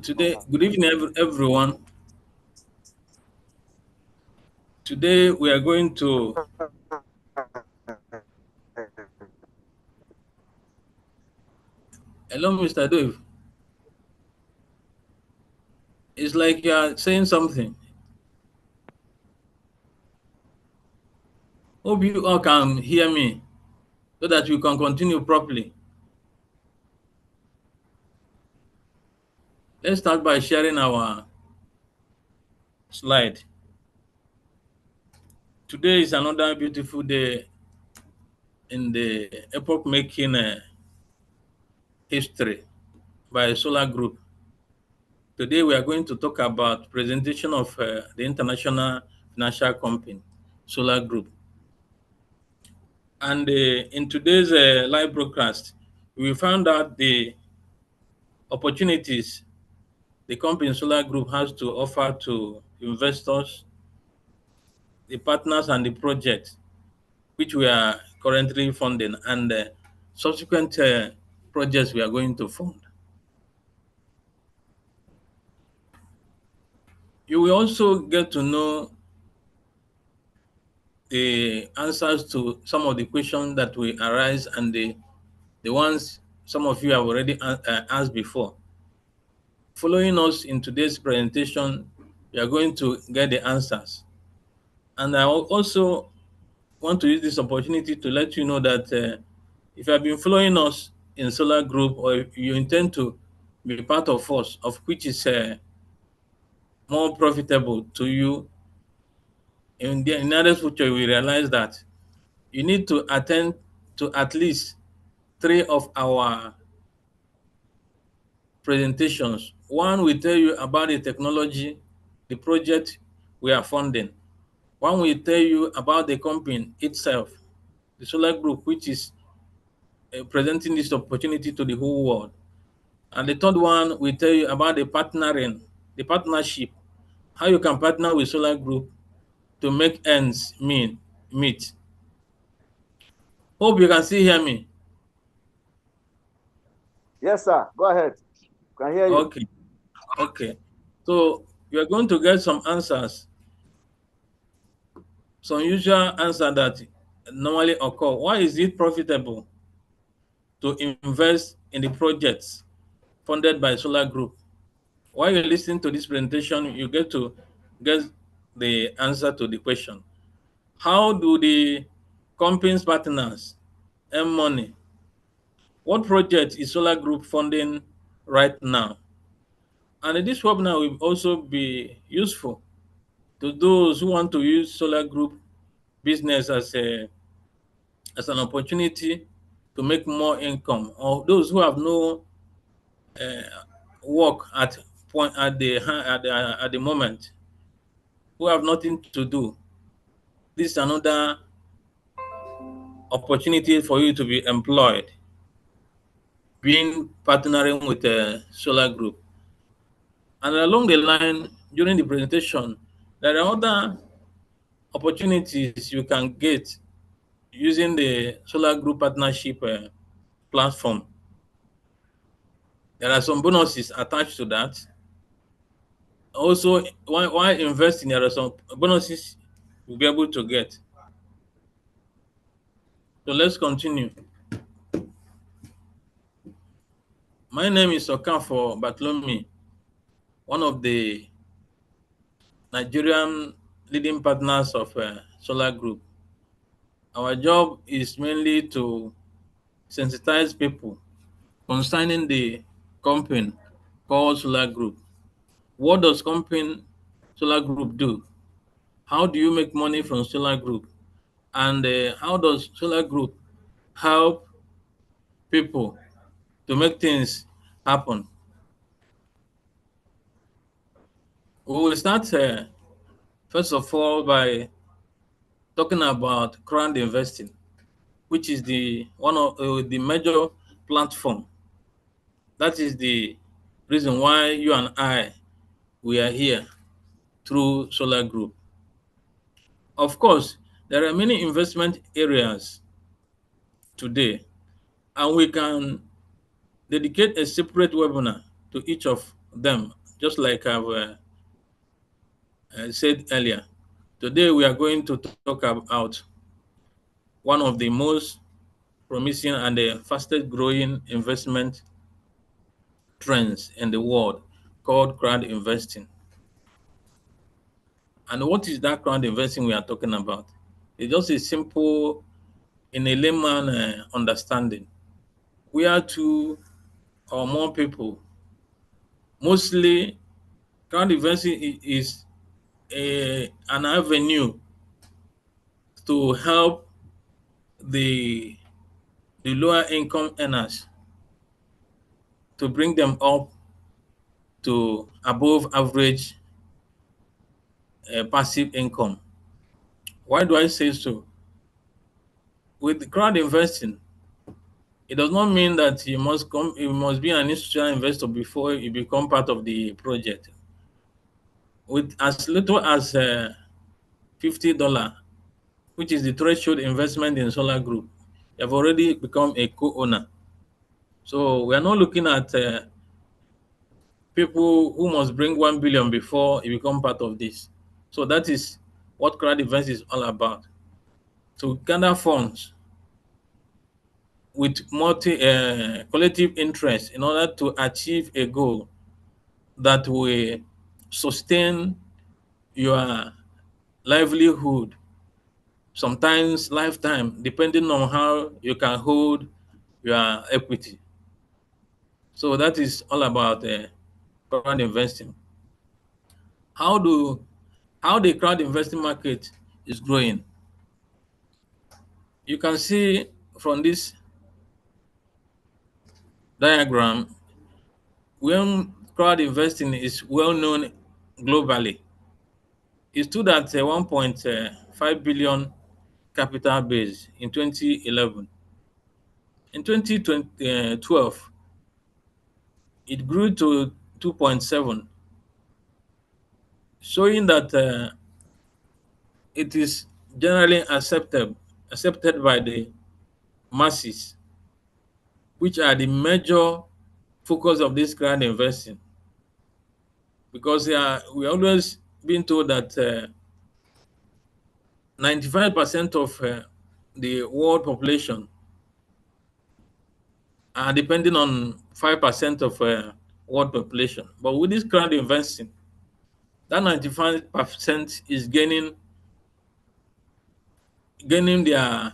Today, good evening, everyone. Today, we are going to hello, Mr. Dave. It's like you are saying something. Hope you all can hear me so that we can continue properly. Let's start by sharing our slide. Today is another beautiful day in the epoch-making history by Solargroup. Today, we are going to talk about presentation of the international financial company, Solargroup. And in today's live broadcast, we found out the opportunities the company Solar Group has to offer to investors, the partners, and the projects which we are currently funding, and subsequent projects we are going to fund. You will also get to know the answers to some of the questions that will arise and the ones some of you have already asked before. Following us in today's presentation, you are going to get the answers. And I also want to use this opportunity to let you know that if you have been following us in Solar Group, or if you intend to be part of us, of which is more profitable to you, in the nearest future, we realize that you need to attend to at least 3 of our presentations. One will tell you about the technology, the project we are funding. One will tell you about the company itself, the Solar Group, which is presenting this opportunity to the whole world. And the third one will tell you about the partnering, the partnership, how you can partner with Solar Group to make ends meet. Hope you can still hear me. Yes, sir. Go ahead. Can hear you. Okay. Okay. So you're going to get some answers, some usual answer that normally occur. Why is it profitable to invest in the projects funded by Solar Group? While you listen to this presentation, you get to get the answer to the question. How do the company's partners earn money? What project is Solar Group funding right now? And this webinar will also be useful to those who want to use Solar Group business as an opportunity to make more income, or those who have no work at the moment, who have nothing to do. This is another opportunity for you to be employed, being partnering with a Solar Group. And along the line, during the presentation, there are other opportunities you can get using the Solar Group partnership platform. There are some bonuses attached to that. Also, while investing, there are some bonuses you'll be able to get. So let's continue. My name is Okafo Batlomi, one of the Nigerian leading partners of Solar Group. Our job is mainly to sensitize people concerning the company called Solar Group. What does company Solar Group do? How do you make money from Solar Group? And how does Solar Group help people to make things happen? We will start first of all by talking about crowd investing, which is the one of the major platform. That is the reason why you and I we are here through Solar Group. Of course, there are many investment areas today, and we can dedicate a separate webinar to each of them, just like I've said earlier. Today we are going to talk about one of the most promising and the fastest growing investment trends in the world called crowd investing. And what is that crowd investing we are talking about? It's just a simple, in a layman understanding, where two or more people, mostly crowd investing is an avenue to help the lower income earners to bring them up to above average passive income. Why do I say so? With crowd investing, it does not mean that you must be an institutional investor before you become part of the project. With as little as $50, which is the threshold investment in Solargroup, you have already become a co-owner. So we are not looking at people who must bring 1 billion before you become part of this. So that is what crowd investing is all about. To gather funds with collective interest in order to achieve a goal that will sustain your livelihood, sometimes lifetime, depending on how you can hold your equity. So that is all about crowd investing. How do how the crowd investing market is growing? You can see from this diagram, when crowd investing is well known globally, it stood at 1.5 billion capital base in 2011. In 2012, it grew to 2.7, showing that it is generally accepted by the masses, which are the major focus of this crowd investing. Because we always been told that 95% of the world population are depending on 5% of world population. But with this crowd investing, that 95% is gaining their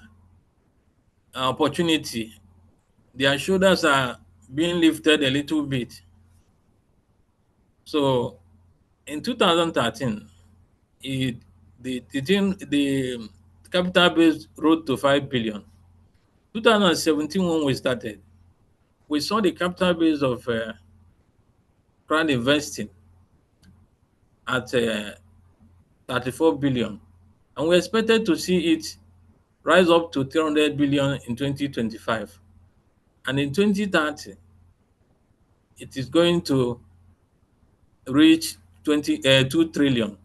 opportunity. Their shoulders are being lifted a little bit. So in 2013, it, the capital base rose to 5 billion. 2017, when we started, we saw the capital base of crowd investing at 34 billion, and we expected to see it rise up to 300 billion in 2025, and in 2030 it is going to reach 2 trillion.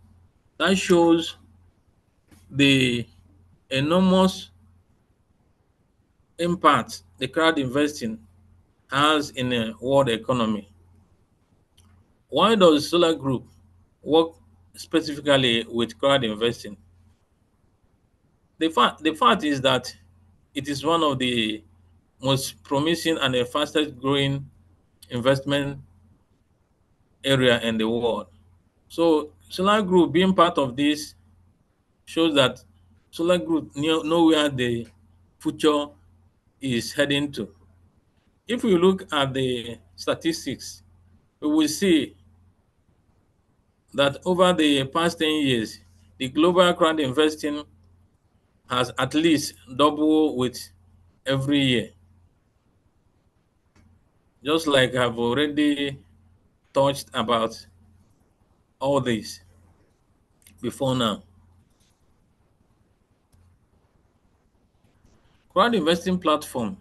That shows the enormous impact the crowd investing has in the world economy. Why does Solar Group work specifically with crowd investing? The fact is that it is one of the most promising and the fastest growing investment area in the world. So Solar Group being part of this shows that Solar Group know where the future is heading to. If we look at the statistics, we will see that over the past 10 years, the global crowd investing has at least doubled with every year. Just like I've already touched about all this before now. Crowd investing platform.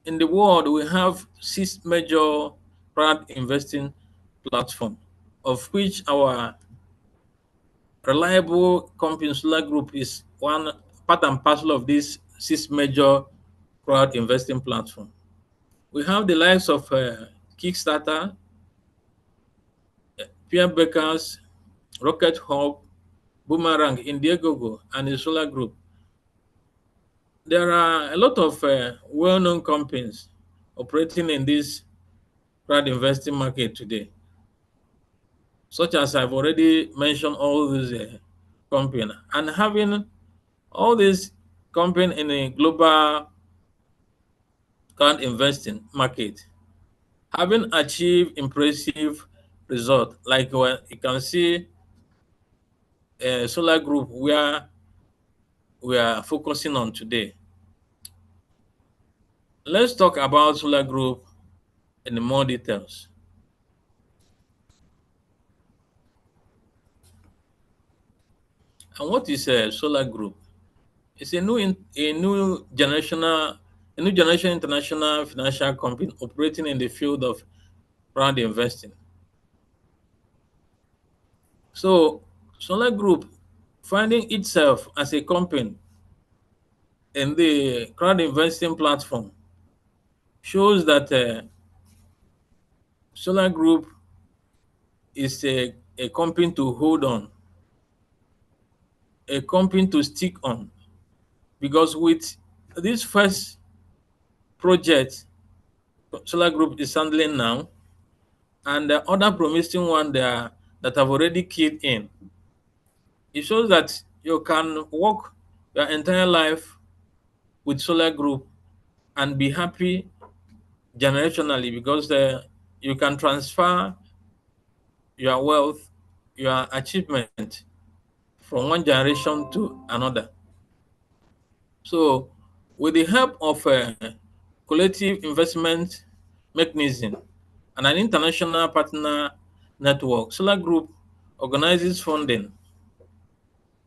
In the world, we have 6 major crowd investing platform, of which our reliable company Solar Group is one part and parcel of these 6 major crowd investing platform. We have the likes of Kickstarter, Peer Bakers, Rocket Hub, Boomerang, Indiegogo, and the Solargroup. There are a lot of well-known companies operating in this crowd investing market today, such as I've already mentioned all these companies. And having all these companies in a global crowd investing market, having achieved impressive result, like you can see Solar Group where we are focusing on today. Let's talk about Solar Group in more details. And what is a Solar Group? It's a new generation international financial company operating in the field of crowd investing. So Solar Group finding itself as a company in the crowd investing platform shows that Solar Group is a company to hold on, a company to stick on, because with this first project Solar Group is handling now, and the other promising one there that have already keyed in, it shows that you can work your entire life with Solar Group and be happy generationally, because you can transfer your wealth, your achievement from one generation to another. So, with the help of a collective investment mechanism and an international partner network, Solar Group organizes funding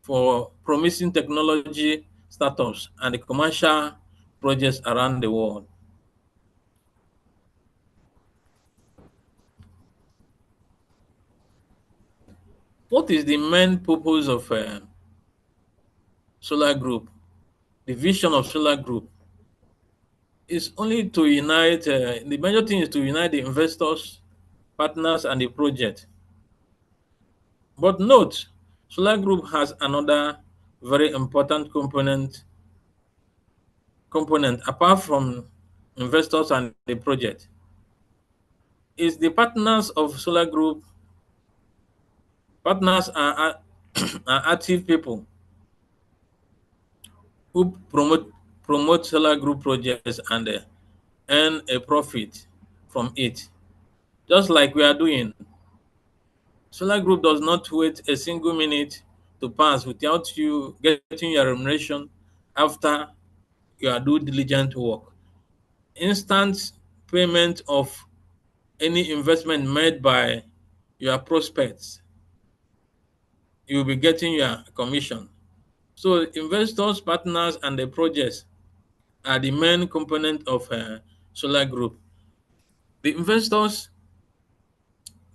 for promising technology startups and commercial projects around the world. What is the main purpose of Solar Group? The vision of Solar Group is only to unite, the major thing is to unite the investors, partners, and the project. But note, Solar Group has another very important component apart from investors and the project. Is the partners of Solar Group. Partners are, are active people who promote Solar Group projects and earn a profit from it, just like we are doing. Solar Group does not wait a single minute to pass without you getting your remuneration after your due diligent work. Instant payment of any investment made by your prospects, you'll be getting your commission. So investors, partners, and the projects are the main component of Solar Group. The investors,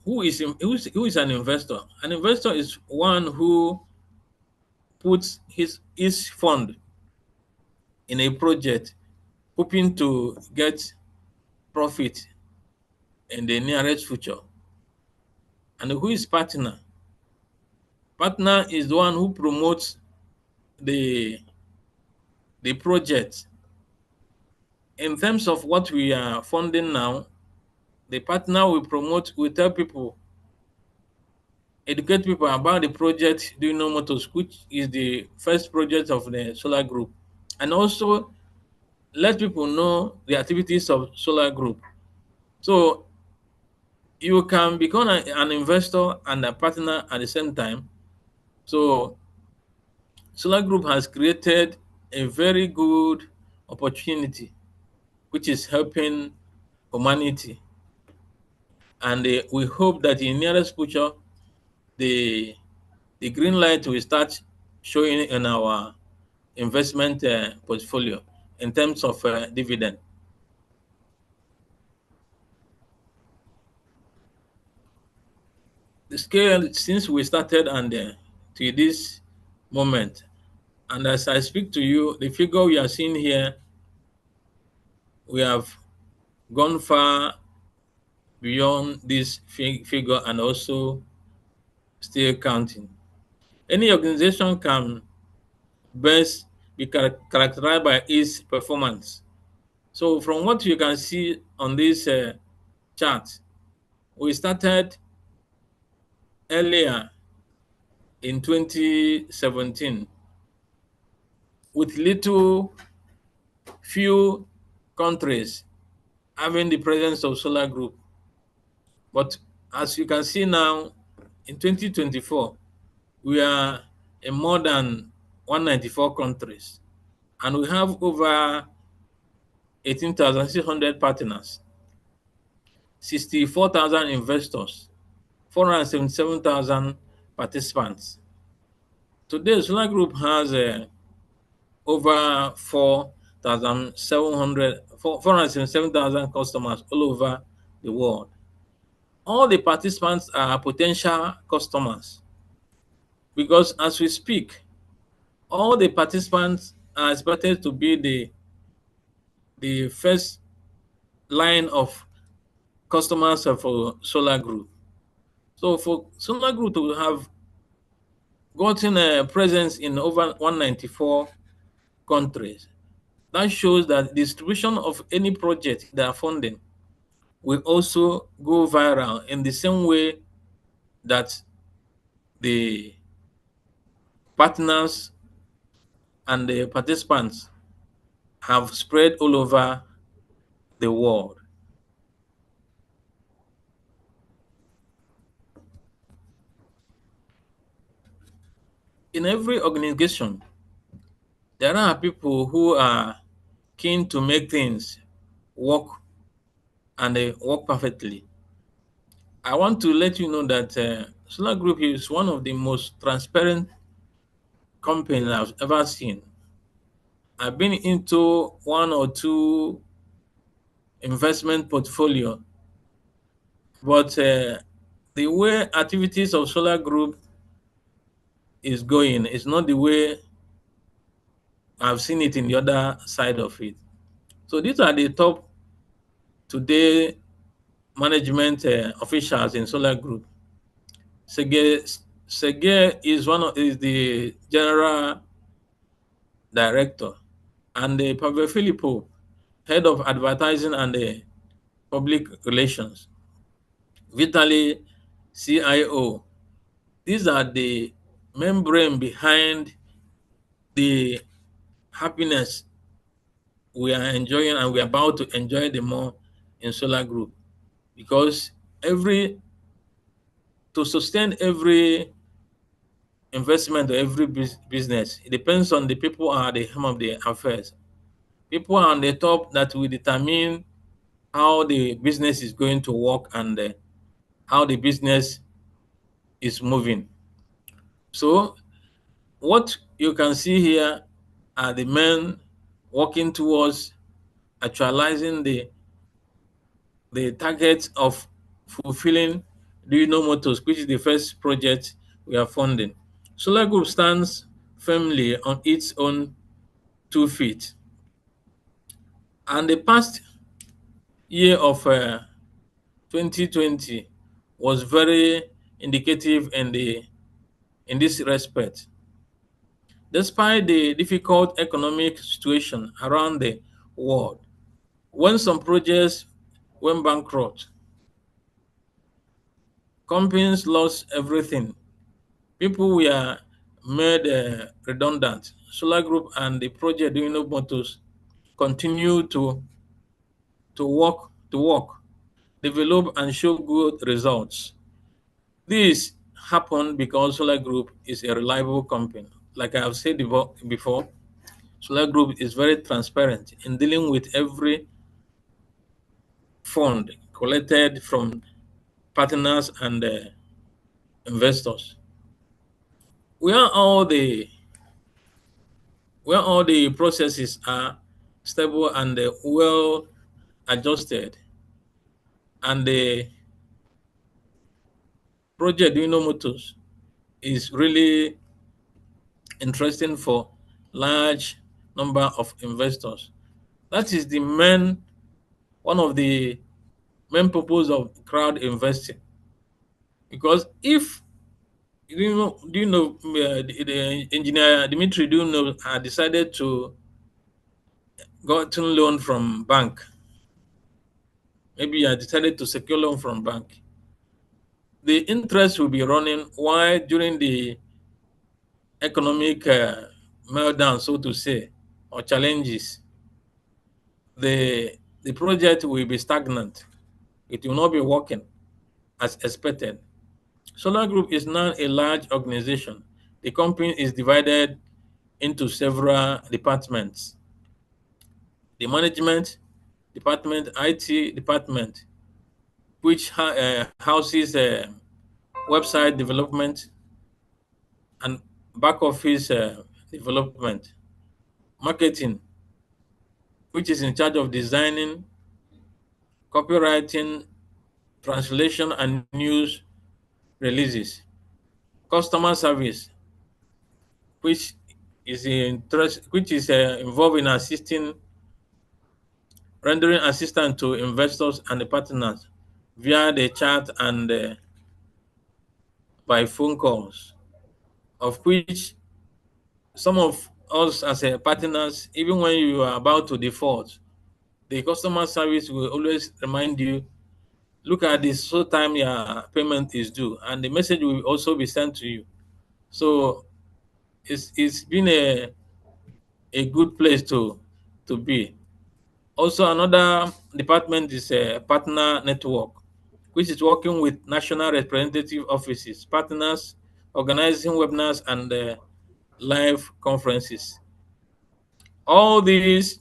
who is an investor? An investor is one who puts his fund in a project, hoping to get profit in the nearest future. And who is partner? Partner is the one who promotes the project. In terms of what we are funding now, the partner will tell people, educate people about the project Duyunov Motors, which is the first project of the Solar Group, and also let people know the activities of Solar Group. So you can become an investor and a partner at the same time. So Solar Group has created a very good opportunity, which is helping humanity. And we hope that in nearest future, the green light will start showing in our investment portfolio in terms of dividend. The scale since we started and to this moment, and as I speak to you, the figure we are seeing here, we have gone far beyond this figure and also still counting. Any organization can best be characterized by its performance. So from what you can see on this chart, we started earlier in 2017 with few countries having the presence of Solargroup. But as you can see now, in 2024, we are in more than 194 countries, and we have over 18,600 partners, 64,000 investors, 477,000 participants. Today, Solar Group has over 477,000 customers all over the world. All the participants are potential customers because as we speak, all the participants are expected to be the first line of customers for Solar Group. So for Solar Group to have gotten a presence in over 194 countries, that shows that distribution of any project they are funding will also go viral in the same way that the partners and the participants have spread all over the world. In every organization, there are people who are keen to make things work and they work perfectly. I want to let you know that Solar Group is one of the most transparent companies I've ever seen. I've been into one or two investment portfolio, but the way activities of Solar Group is going is not the way I've seen it in the other side of it. So these are the top today management officials in Solar Group. Sege is the general director, and Pavel Filippo, head of advertising and public relations. Vitaly, CIO. These are the main brain behind the happiness we are enjoying and we are about to enjoy the more in Solar Group, because to sustain every investment or every business, it depends on the people who are at the helm of the affairs. People are on the top that will determine how the business is going to work and how the business is moving. So what you can see here are the men working towards actualizing the target of fulfilling Duyunov Motors, which is the first project we are funding. Solar Group stands firmly on its own 2 feet. And the past year of 2020 was very indicative in this respect. Despite the difficult economic situation around the world, when some projects went bankrupt, companies lost everything, people were made redundant. Solar Group and the project Duyunov Motors continue to work, develop, and show good results. This happened because Solar Group is a reliable company. Like I have said before, Solar Group is very transparent in dealing with every fund collected from partners and investors. Where all the where all the processes are stable and well adjusted, and the project Duyunov Motors is really interesting for large number of investors. That is one of the main purpose of crowd investing. Because if the engineer Dmitry Duyunov had decided to gotten loan from bank, maybe I decided to secure loan from bank, the interest will be running while during the economic meltdown, so to say, or challenges, the project will be stagnant. It will not be working as expected. Solargroup is now a large organization. The company is divided into several departments. The management department, IT department, which houses website development and back office development. Marketing, which is in charge of designing, copywriting, translation, and news releases. Customer service, which is involved in assisting, rendering assistance to investors and the partners via the chat and by phone calls, of which some of us as partners, even when you are about to default, the customer service will always remind you, look at this, so time your payment is due, and the message will also be sent to you. So it's been a good place to be. Also, another department is a partner network, which is working with national representative offices, partners, organizing webinars and live conferences. All these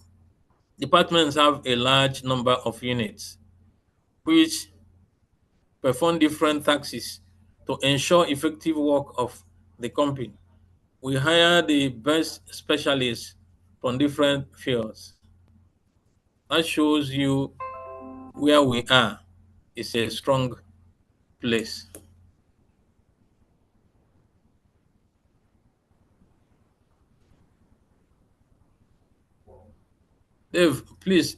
departments have a large number of units, which perform different tasks to ensure effective work of the company. We hire the best specialists from different fields. That shows you where we are. It's a strong place. Dave, please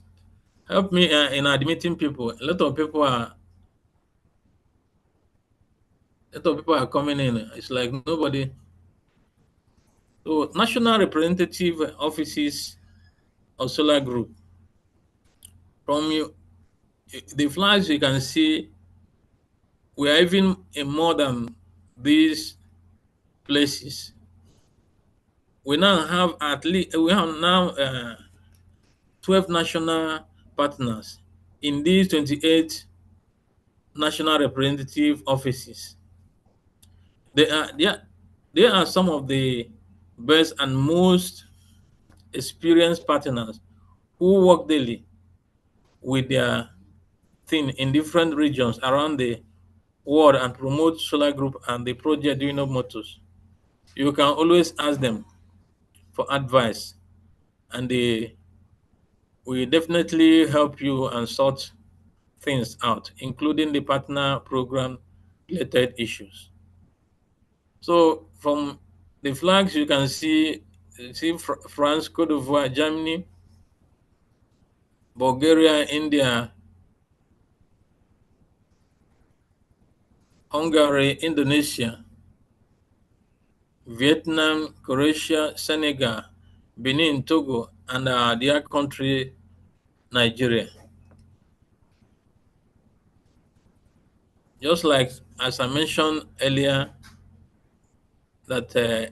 help me in admitting people. A lot of people are coming in. It's like nobody. So national representative offices of Solar Group. From you, the flags you can see, we are even in more than these places. We now have at least 12 national partners in these 28 national representative offices. They are they are, they are some of the best and most experienced partners who work daily with their thing in different regions around the world and promote Solar Group and the project Duyunov Motors. You can always ask them for advice, and they will definitely help you and sort things out, including the partner program related issues. So from the flags you can see France, Cote d'Ivoire, Germany, Bulgaria, India, Hungary, Indonesia, Vietnam, Croatia, Senegal, Benin, Togo, and our dear country, Nigeria. Just like as I mentioned earlier, that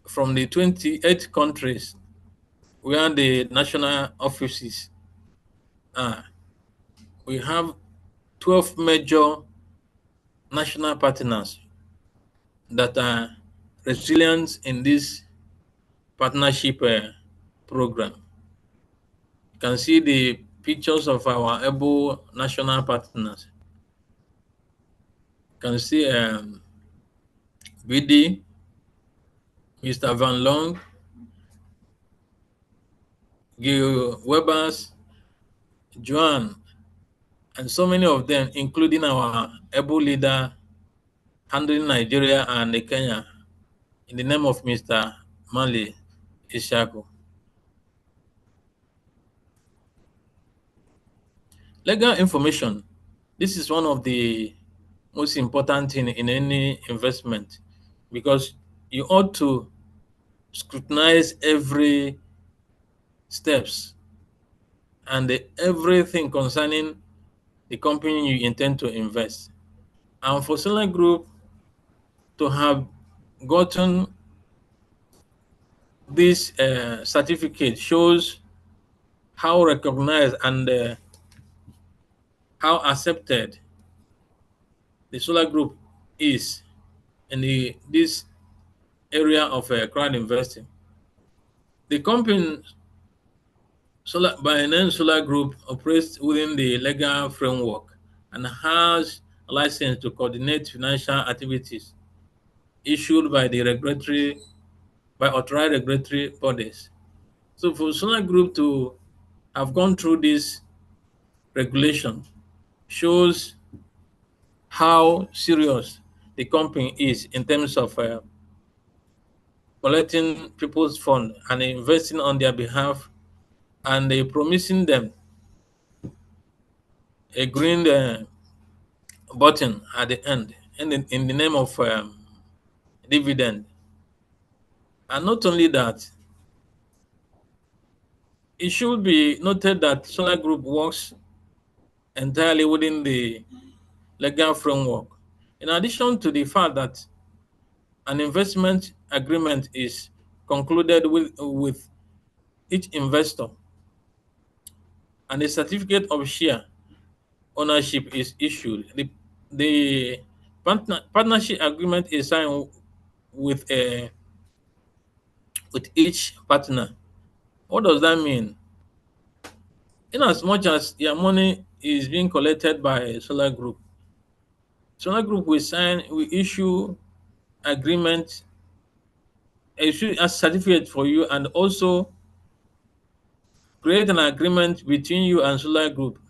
from the 28 countries where the national offices are, we have 12 major national partners that are resilient in this partnership program. You can see the pictures of our able national partners. You can see BD, Mr. Van Long, Gil Webers, Joan, and so many of them, including our able leader handling Nigeria and Kenya in the name of Mr. Mali Ishaku. Legal information. This is one of the most important thing in any investment, because you ought to scrutinize every steps and everything concerning the company you intend to invest. And for Solargroup to have gotten this certificate shows how recognized and how accepted the Solargroup is in this area of crowd investing. The company by name Solargroup operates within the legal framework and has a license to coordinate financial activities issued by the regulatory by authorized regulatory bodies. So for Solargroup to have gone through this regulation shows how serious the company is in terms of collecting people's funds and investing on their behalf, and promising them a green button at the end in the name of dividend. And not only that, it should be noted that Solar Group works entirely within the legal framework. In addition to the fact that an investment agreement is concluded with each investor and a certificate of share ownership is issued, the partnership agreement is signed with a with each partner. What does that mean? In as much as your money is being collected by Solar Group will issue agreement, issue a certificate for you, and also create an agreement between you and Solar Group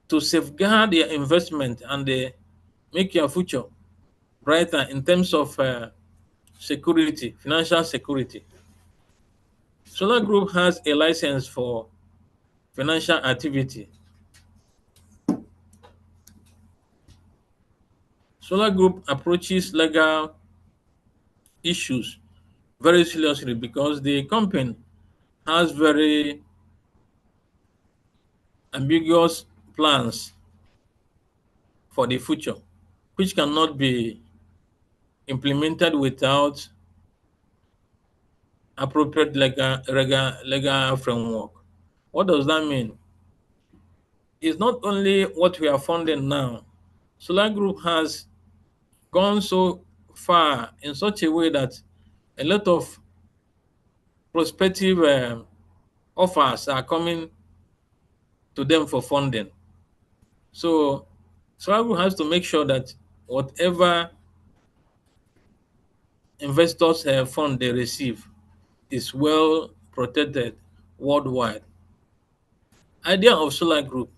to safeguard your investment and make your future brighter in terms of security, financial security. Solar Group has a license for financial activity. Solar Group approaches legal issues very seriously because the company has very ambiguous plans for the future, which cannot be implemented without appropriate legal framework. What does that mean? It's not only what we are funding now. Solar Group has gone so far in such a way that a lot of prospective offers are coming to them for funding. So Solar Group has to make sure that whatever investors fund they receive is well protected worldwide. Idea of Solar Group.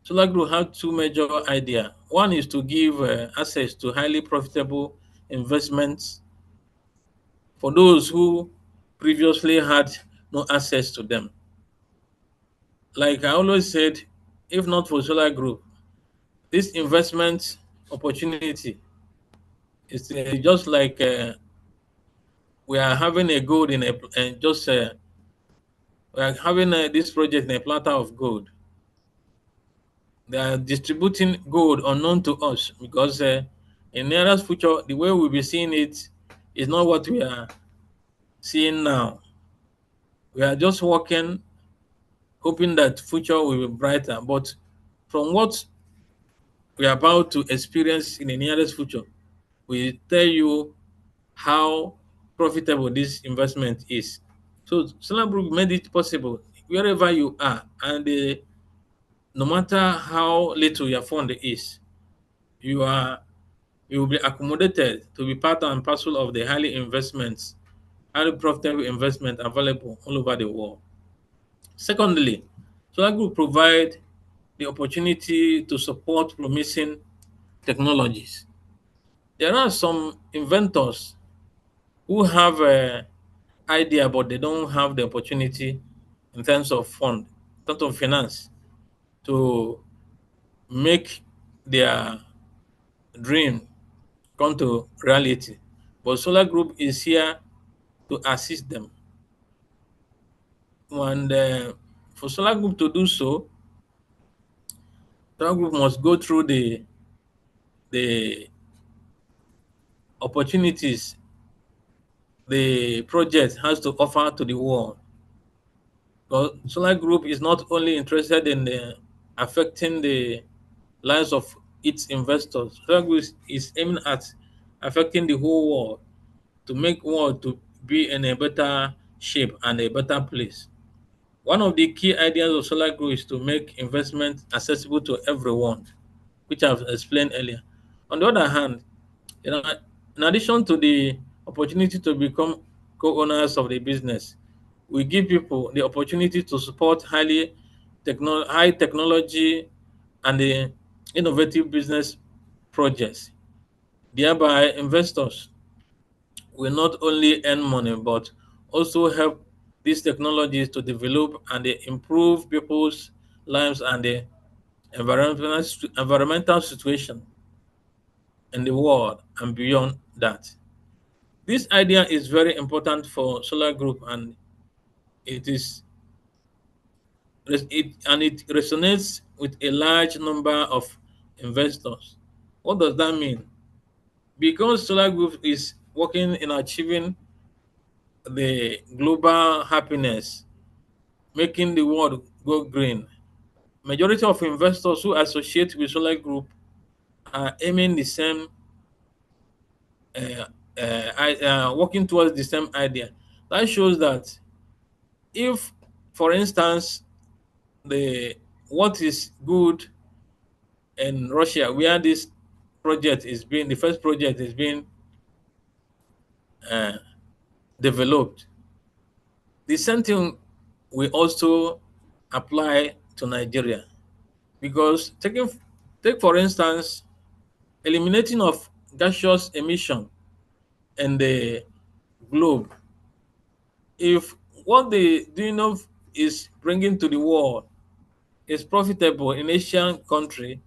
Solar Group have two major ideas. One is to give access to highly profitable investments for those who previously had no access to them. Like I always said, if not for Solar Group, this investment opportunity is just like we are having a gold in a just we are having this project in a platter of gold. They are distributing gold unknown to us because in nearest future, the way we'll be seeing it is not what we are seeing now. We are just working, hoping that future will be brighter. But from what we are about to experience in the nearest future, we tell you how profitable this investment is. So Solargroup made it possible wherever you are, and no matter how little your fund is, you are you will be accommodated to be part and parcel of the highly profitable investment available all over the world. Secondly, Solar Group provide the opportunity to support promising technologies. There are some inventors who have a idea, but they don't have the opportunity in terms of fund, in terms of finance. to make their dream come to reality. But Solar Group is here to assist them. And for Solar Group to do so, Solar Group must go through the opportunities the project has to offer to the world. Because Solar Group is not only interested in affecting the lives of its investors. Solar Group is aiming at affecting the whole world to make world to be in a better shape and a better place. One of the key ideas of Solar Group is to make investment accessible to everyone, which I've explained earlier. On the other hand, you know, in addition to the opportunity to become co-owners of the business, we give people the opportunity to support high technology and the innovative business projects. Thereby, investors will not only earn money but also help these technologies to develop and they improve people's lives and the environmental situation in the world and beyond that. This idea is very important for Solar Group and it is it resonates with a large number of investors. What does that mean? Because Solar Group is working in achieving the global happiness, making the world go green. Majority of investors who associate with Solar Group are aiming the same, working towards the same idea. That shows that if, for instance, the what is good in Russia, where this project is being, the first project is being uh, developed, the same thing will also apply to Nigeria. Because take for instance, eliminating of gaseous emission in the globe. If what the Duyunov is bringing to the world is profitable in Asian country,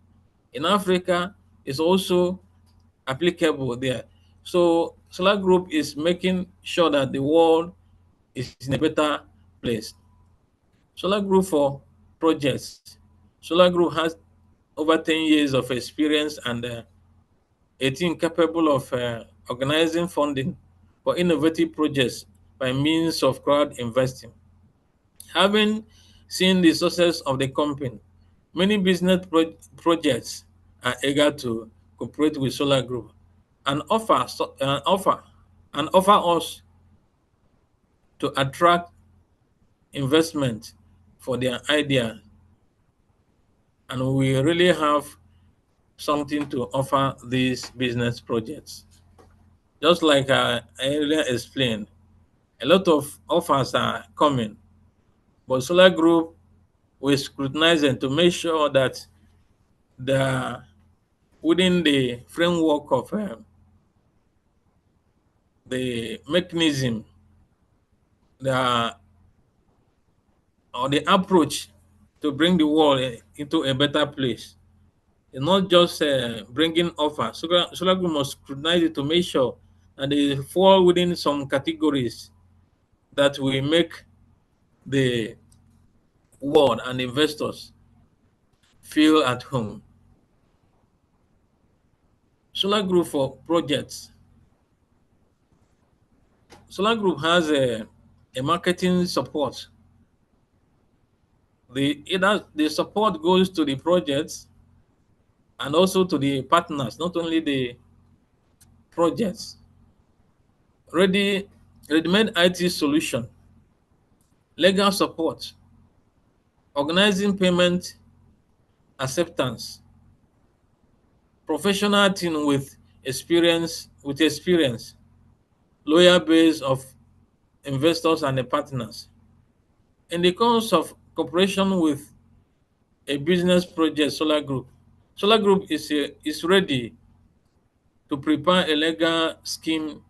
in Africa is also applicable there. So Solar Group is making sure that the world is in a better place. Solar Group for projects. Solar Group has over 10 years of experience and a team capable of organizing funding for innovative projects by means of crowd investing. Having seen the success of the company, many business projects are eager to cooperate with Solar Group and offer us to attract investment for their idea, and we really have something to offer these business projects. Just like I earlier explained, a lot of offers are coming, but Solar Group will scrutinize them to make sure that the within the framework of the mechanism, the or the approach to bring the world into a better place. It's not just bringing offers. Solar Group must scrutinize it to make sure that they fall within some categories that will make the world and investors feel at home. Solar Group for projects. Solar Group has a marketing support. The support goes to the projects and also to the partners, not only the projects. Ready-made IT solution, legal support, organizing payment acceptance, professional team with experience, loyal base of investors and the partners. In the course of cooperation with a business project, Solar Group is ready to prepare a legal scheme,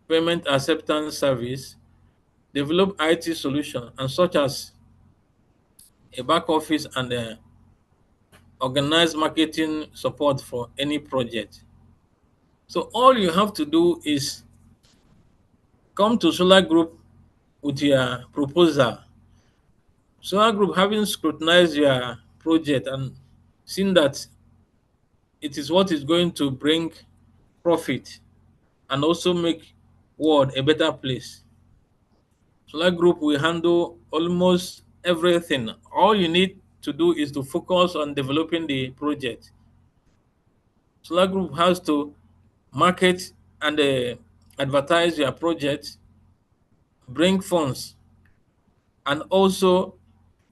payment acceptance service, develop IT solution, and such as a back office, and organized marketing support for any project. So all you have to do is come to Solargroup with your proposal. Solargroup, having scrutinized your project and seen that it is what is going to bring profit and also make world a better place. Solargroup will handle almost everything. All you need to do is to focus on developing the project. Solargroup has to market and advertise your project, bring funds, and also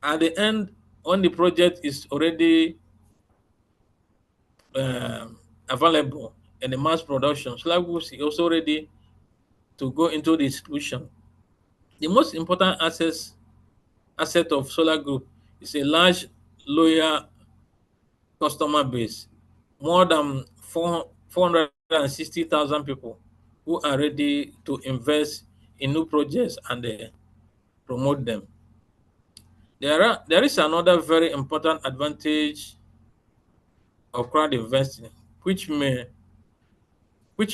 at the end, when the project is already available in the mass production, Solargroup is also ready to go into the distribution. The most important asset of Solargroup is a large, loyal customer base, more than 460,000 people who are ready to invest in new projects and promote them. There is another very important advantage of crowd investing, which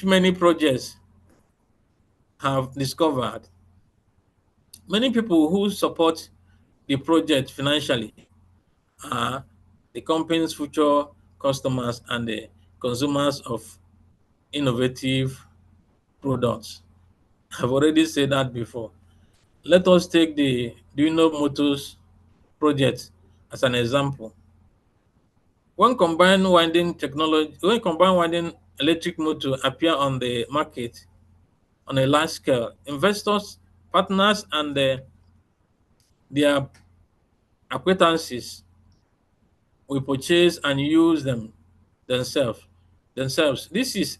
many projects have discovered. Many people who support the project financially are the company's future customers and the consumers of innovative products. I've already said that before. Let us take the Duyunov Motors project as an example. When combined winding electric motor appear on the market on a large scale, investors, partners, and their acquaintances will purchase and use them themselves. Themselves. This is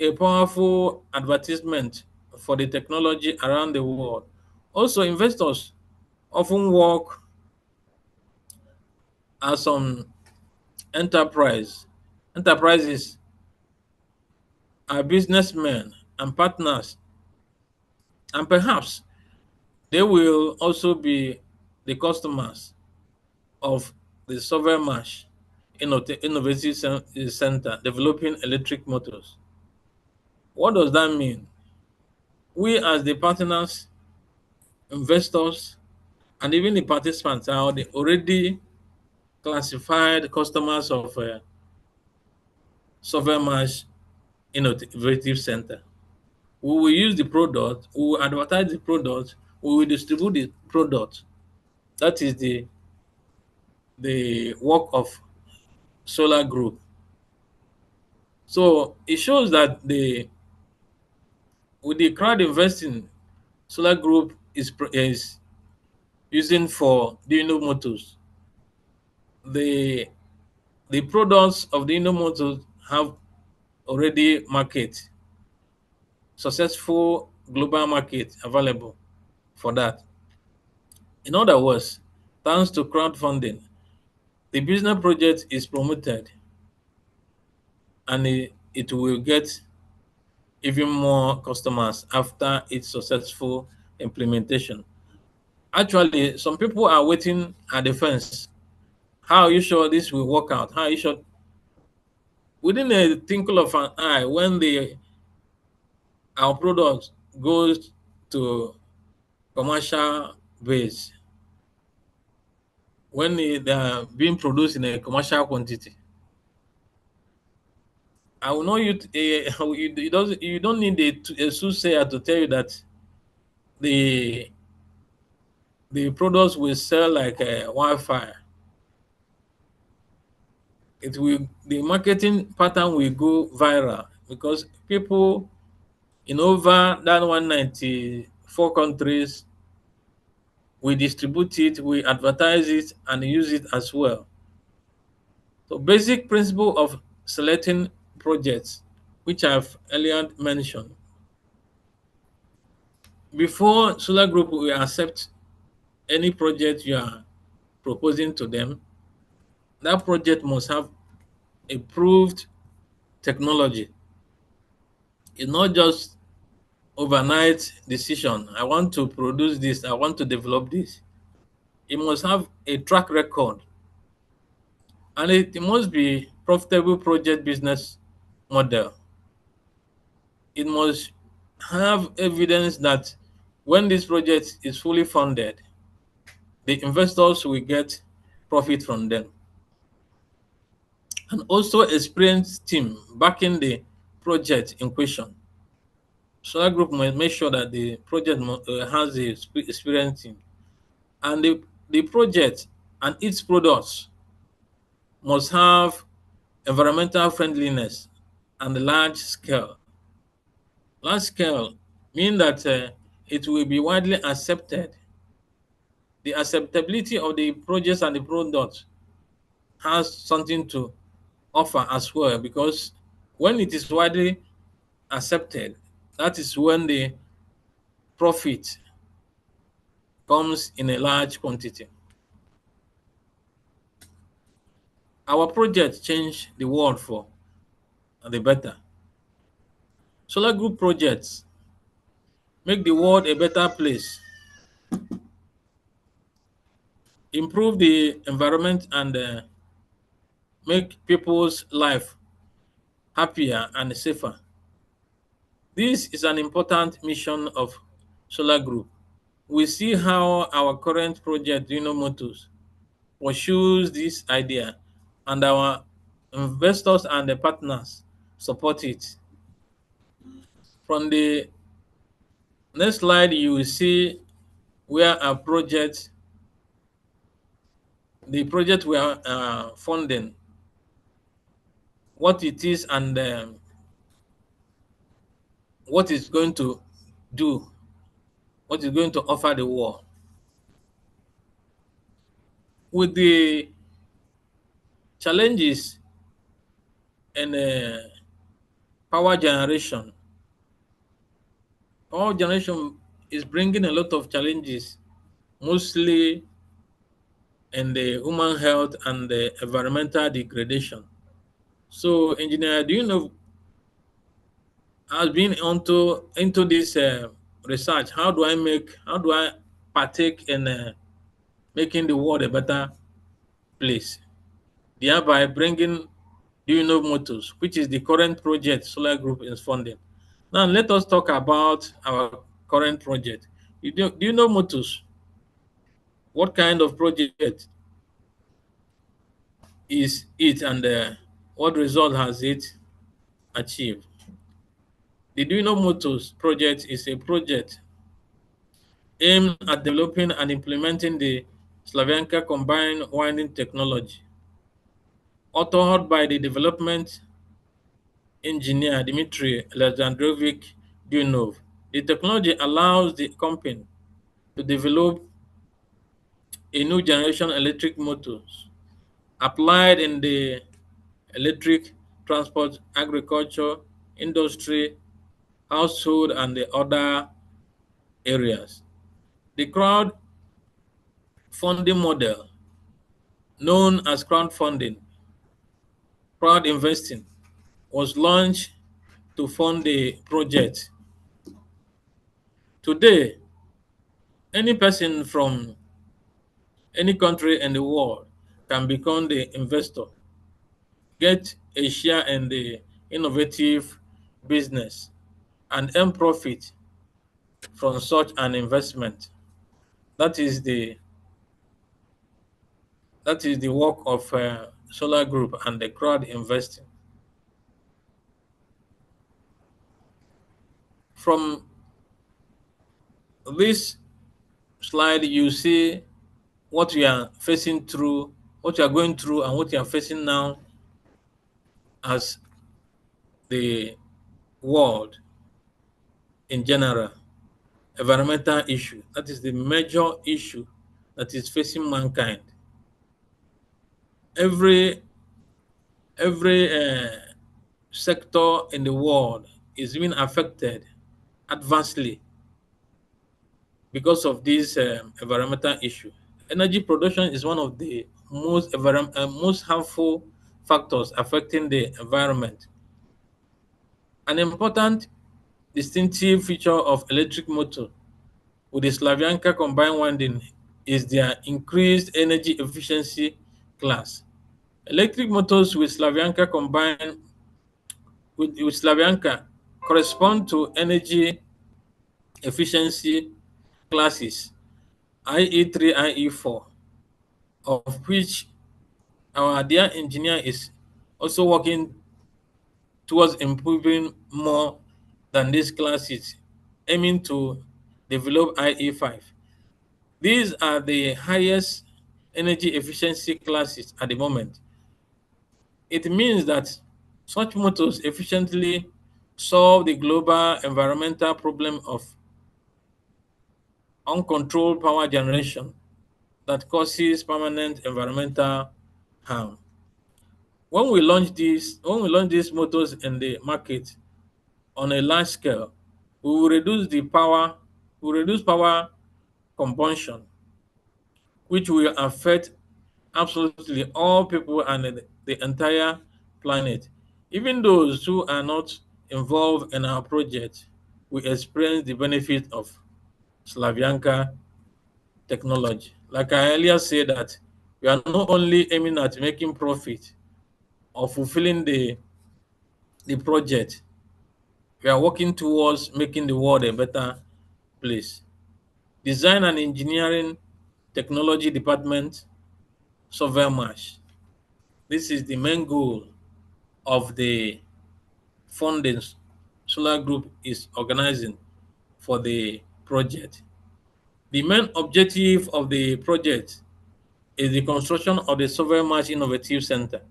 a powerful advertisement for the technology around the world. Also, investors often work as some enterprises are businessmen and partners, and perhaps they will also be the customers of the Sovereign Innovative Center developing electric motors. What does that mean? We, as the partners, investors, and even the participants, are already classified customers of Sovereign Innovative Center. We will use the product, we will advertise the product, we will distribute the product. That is the work of Solargroup. So it shows that with the crowd investing, Solargroup is using for the Dino Motors. The products of the Dino Motors have already successful global market available for that. In other words, thanks to crowdfunding, the business project is promoted and it will get even more customers after its successful implementation. Actually, some people are waiting at the fence. How are you sure this will work out? How are you sure? Within a twinkle of an eye, when our product goes to commercial base, when they are being produced in a commercial quantity, I will know you don't need a soothsayer to tell you that the the products will sell like wildfire. The marketing pattern will go viral because people in over that 194 countries we distribute it, we advertise it, and use it as well. So basic principle of selecting projects, which I've earlier mentioned. Before Solargroup will accept any project you are proposing to them, that project must have a proved technology. It's not just overnight decision. I want to produce this, I want to develop this. it must have a track record, and it must be profitable project business model. It must have evidence that when this project is fully funded, the investors will get profit from them. And also experienced team backing the project in question. Solargroup must make sure that the project has the experienced team. And the project and its products must have environmental friendliness and large scale. Large scale mean that it will be widely accepted. The acceptability of the projects and the products has something to offer as well, because when it is widely accepted, that is when the profit comes in a large quantity. Our project changed the world for the better. Solar group projects make the world a better place, improve the environment, and make people's life happier and safer. This is an important mission of Solar Group. We see how our current project, Duyunov Motors, pursues this idea, and our investors and the partners support it. From the next slide, you will see where our project, the project we are funding, what it is, and what it's going to do, what it's going to offer the world. With the challenges in power generation, power generation is bringing a lot of challenges, mostly in the human health and the environmental degradation. So, engineer, do you know, has been into this research? How do I partake in making the world a better place, thereby bringing Duyunov Motors, which is the current project Solar Group is funding. Now let us talk about our current project. Duyunov Motors, what kind of project is it, and what result has it achieved? The Duyunov Motors project is a project aimed at developing and implementing the Slavyanka combined winding technology, authored by the development engineer Dmitry Alexandrovich Duyunov. The technology allows the company to develop a new generation electric motors applied in the electric transport, agriculture, industry, household, and the other areas. The crowd funding model, known as crowdfunding, crowd investing, was launched to fund the project. Today, any person from any country in the world can become the investor, get a share in the innovative business, and earn profit from such an investment. That is the work of Solar Group and the crowd investing. From this slide, you see what we are facing through, what you are going through, and what you are facing now as the world in general. Environmental issue, that is the major issue that is facing mankind. Every sector in the world is being affected adversely because of this environmental issue. Energy production is one of the most harmful factors affecting the environment. An important distinctive feature of electric motor with the Slavyanka combined winding is their increased energy efficiency class. Electric motors with Slavyanka with Slavyanka correspond to energy efficiency classes IE3, IE4, of which our dear engineer is also working towards improving more than these classes, aiming to develop IE5. These are the highest energy efficiency classes at the moment. It means that such motors efficiently solve the global environmental problem of uncontrolled power generation that causes permanent environmental harm. When we launch these motors in the market on a large scale, we will reduce power combustion, which will affect absolutely all people and the entire planet. Even those who are not involved in our project will experience the benefit of Slavyanka technology. Like I earlier said, that we are not only aiming at making profit or fulfilling the project, we are working towards making the world a better place. Design and Engineering Technology Department, Solargroup. This is the main goal of the funding Solargroup is organizing for the project. The main objective of the project is the construction of the Solargroup Innovative Center.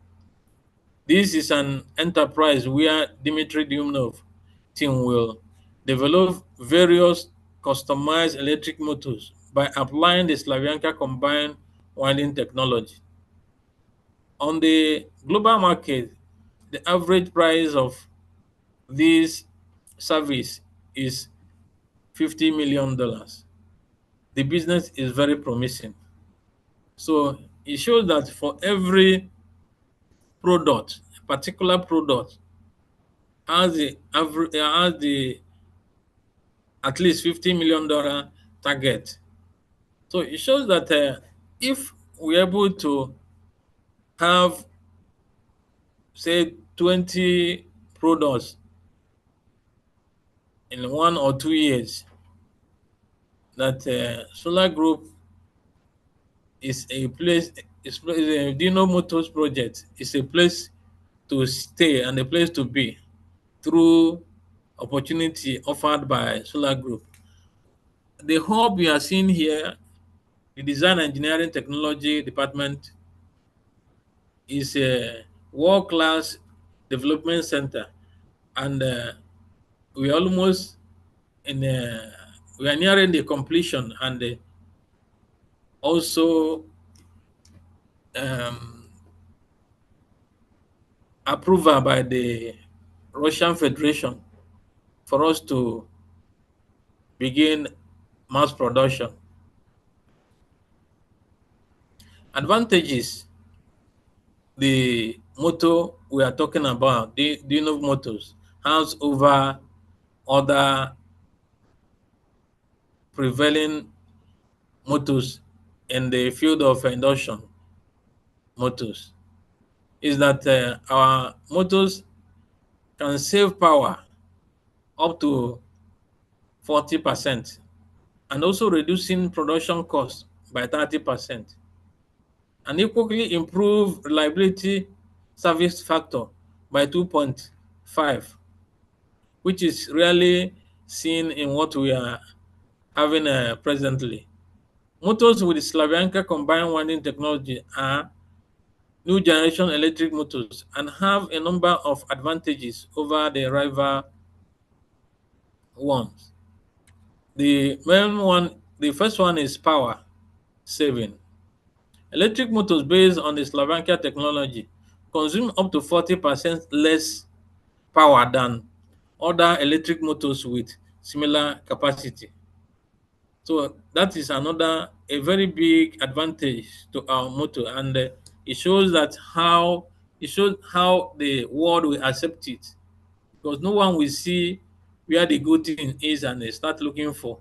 This is an enterprise where Dmitry Duyunov team will develop various customized electric motors by applying the Slavyanka combined winding technology. On the global market, the average price of this service is $50 million. The business is very promising. So it shows that for every product, a particular product has the average has the at least $50 million target. So it shows that if we're able to have, say, 20 products in 1 or 2 years, that Solargroup is a place, is a Dino Motors project is a place to stay and a place to be through opportunity offered by Solargroup. The hub we are seeing here, the Design Engineering Technology Department, is a world-class development center, and we are almost in we are nearing the completion and also um, approval by the Russian Federation for us to begin mass production. Advantages: the motor we are talking about, the Duyunov motors, has over other prevailing motors in the field of induction motors, is that our motors can save power up to 40% and also reducing production costs by 30%, and equally improve reliability service factor by 2.5, which is rarely seen in what we are having presently. Motors with Slavyanka combined winding technology are new generation electric motors and have a number of advantages over the rival ones. The first one is power saving. Electric motors based on the Slavyanka technology consume up to 40% less power than other electric motors with similar capacity. So that is a very big advantage to our motor, and it shows how the world will accept it, because no one will see where the good thing is and they start looking for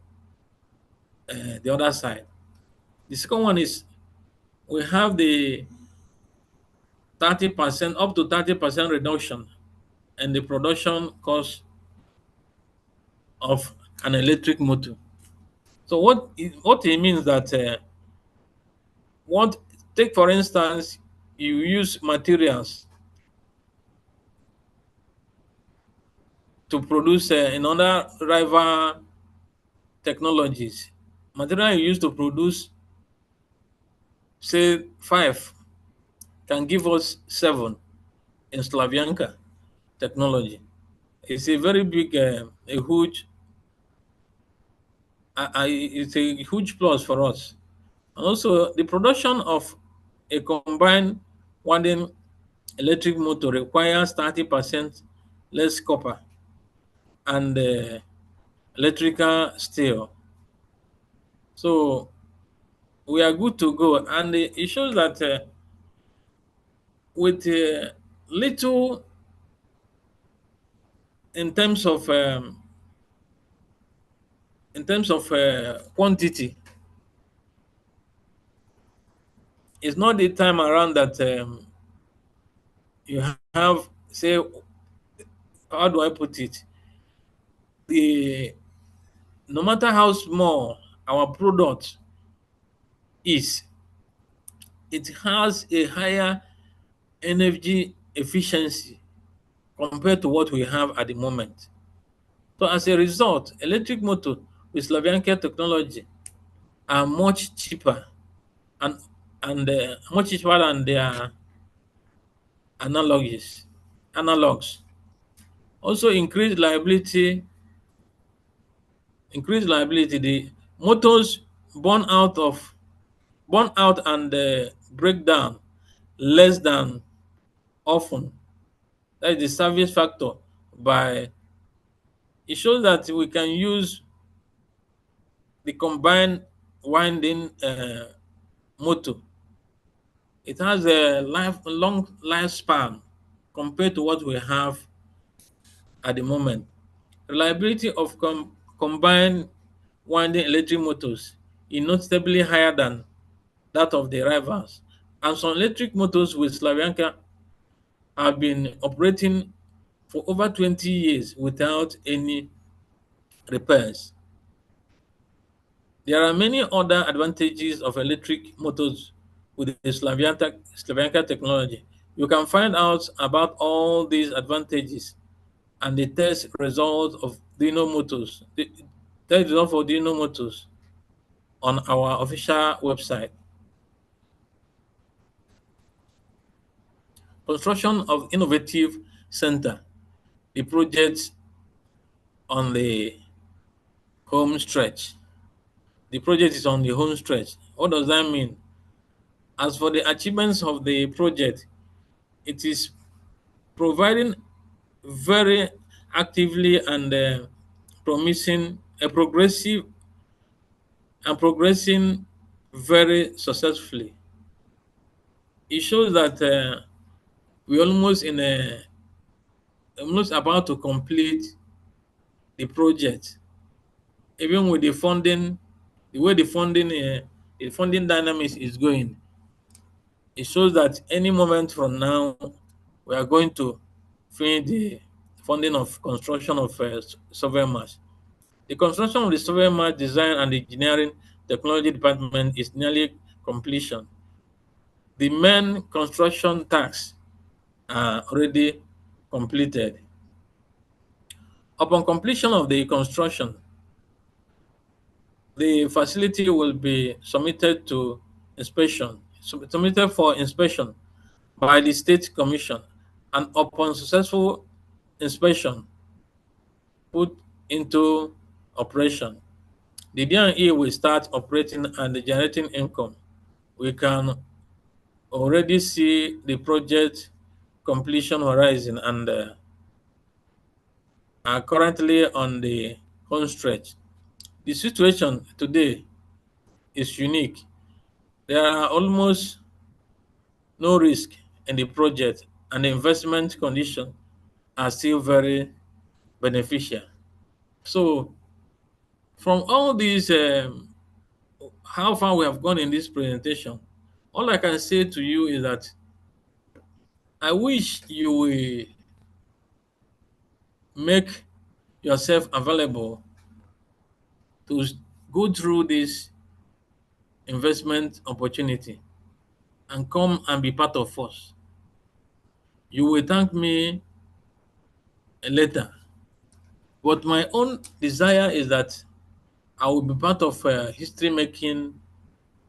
the other side. The second one is we have the 30% up to 30% reduction in the production cost of an electric motor. So what it means that what take for instance, you use materials to produce another rival technologies. Material you use to produce say 5 can give us 7 in Slavyanka technology. It's a very big, a huge, it's a huge plus for us. And also, the production of a combined winding electric motor requires 30% less copper and electrical steel. So we are good to go, and it shows that with little in terms of quantity, it's not the time around that you have, say, how do I put it? The No matter how small our product is, it has a higher energy efficiency compared to what we have at the moment. So as a result, electric motor with Slavyanka technology are much cheaper and much cheaper than their analogs. Also increased liability. The motors burn burn out and break down less than often. That is the service factor. By It shows that we can use the combined winding motor. It has a long lifespan compared to what we have at the moment. Reliability of combined winding electric motors is noticeably higher than that of the rivals. And some electric motors with Slavyanka have been operating for over 20 years without any repairs. There are many other advantages of electric motors with the Slavyanka technology. You can find out about all these advantages and the test results of Dino Motors, the test result for Dino Motors on our official website. Construction of Innovative Center, the project on the home stretch. The project is on the home stretch. What does that mean? As for the achievements of the project, it is providing very actively and promising a progressing very successfully. It shows that we're almost about to complete the project, even with the funding, the way the funding dynamics is going. It shows that any moment from now, we are going to finish the funding of construction of survey mass. The construction of the survey mass design and engineering technology department is nearly completion. The main construction tasks are already completed. Upon completion of the construction, the facility will be submitted for inspection by the State Commission, and upon successful inspection, put into operation. The D&E will start operating and generating income. We can already see the project completion horizon and are currently on the home stretch. The situation today is unique. There are almost no risk in the project, and the investment conditions are still very beneficial. So, from all these how far we have gone in this presentation, all I can say to you is that I wish you will make yourself available to go through this investment opportunity and come and be part of us. You will thank me later. But my own desire is that I will be part of history making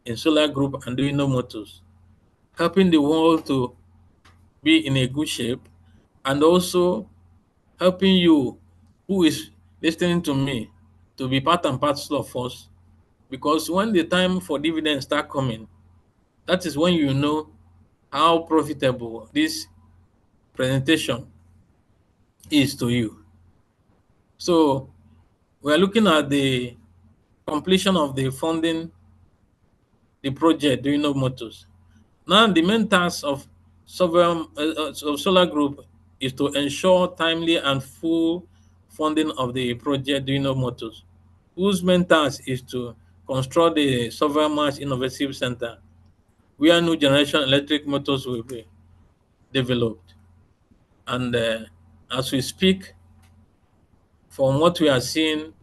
in Solargroup and Duyunov Motors, helping the world to be in a good shape, and also helping you who is listening to me to be part and parcel of us. Because when the time for dividends start coming, that is when you know how profitable this presentation is to you. So we are looking at the completion of the funding the project Duyunov Motors. Now the main task of Solargroup is to ensure timely and full funding of the project Duyunov Motors, whose main task is to construct the Sovereign Mass Innovative Center, where new generation electric motors will be developed. And as we speak, from what we are seeing,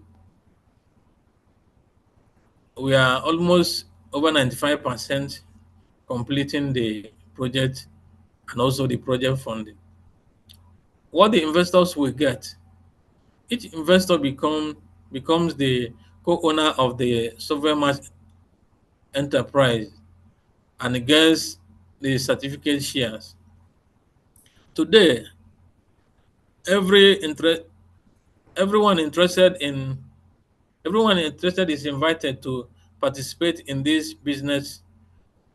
we are almost over 95% completing the project and also the project funding. What the investors will get, each investor becomes the co-owner of the sovereign mass enterprise and gets the certificate shares. Today, every interest everyone interested in everyone interested is invited to participate in this business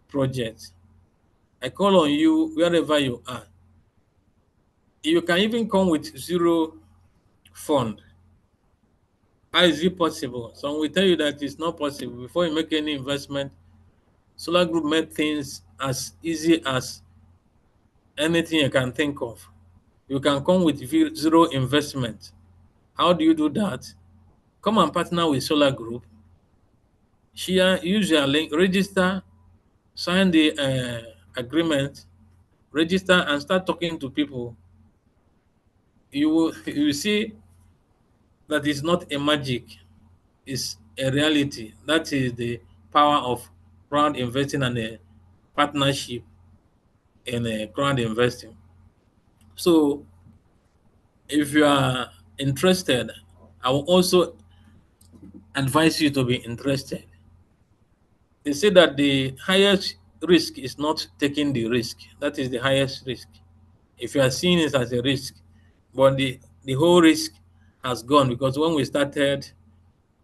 project. I call on you wherever you are. You can even come with zero fund. How is it possible? Some will tell you that it's not possible. Before you make any investment, Solargroup made things as easy as anything you can think of. You can come with zero investment. How do you do that? Come and partner with Solargroup. Share, use your link, register, sign the agreement, register, and start talking to people. You will see that it's not a magic, it's a reality. That is the power of crowd investing and a partnership in a crowd investing. So if you are interested, I will also advise you to be interested. They say that the highest risk is not taking the risk. That is the highest risk. If you are seeing it as a risk, but the whole risk has gone, because when we started,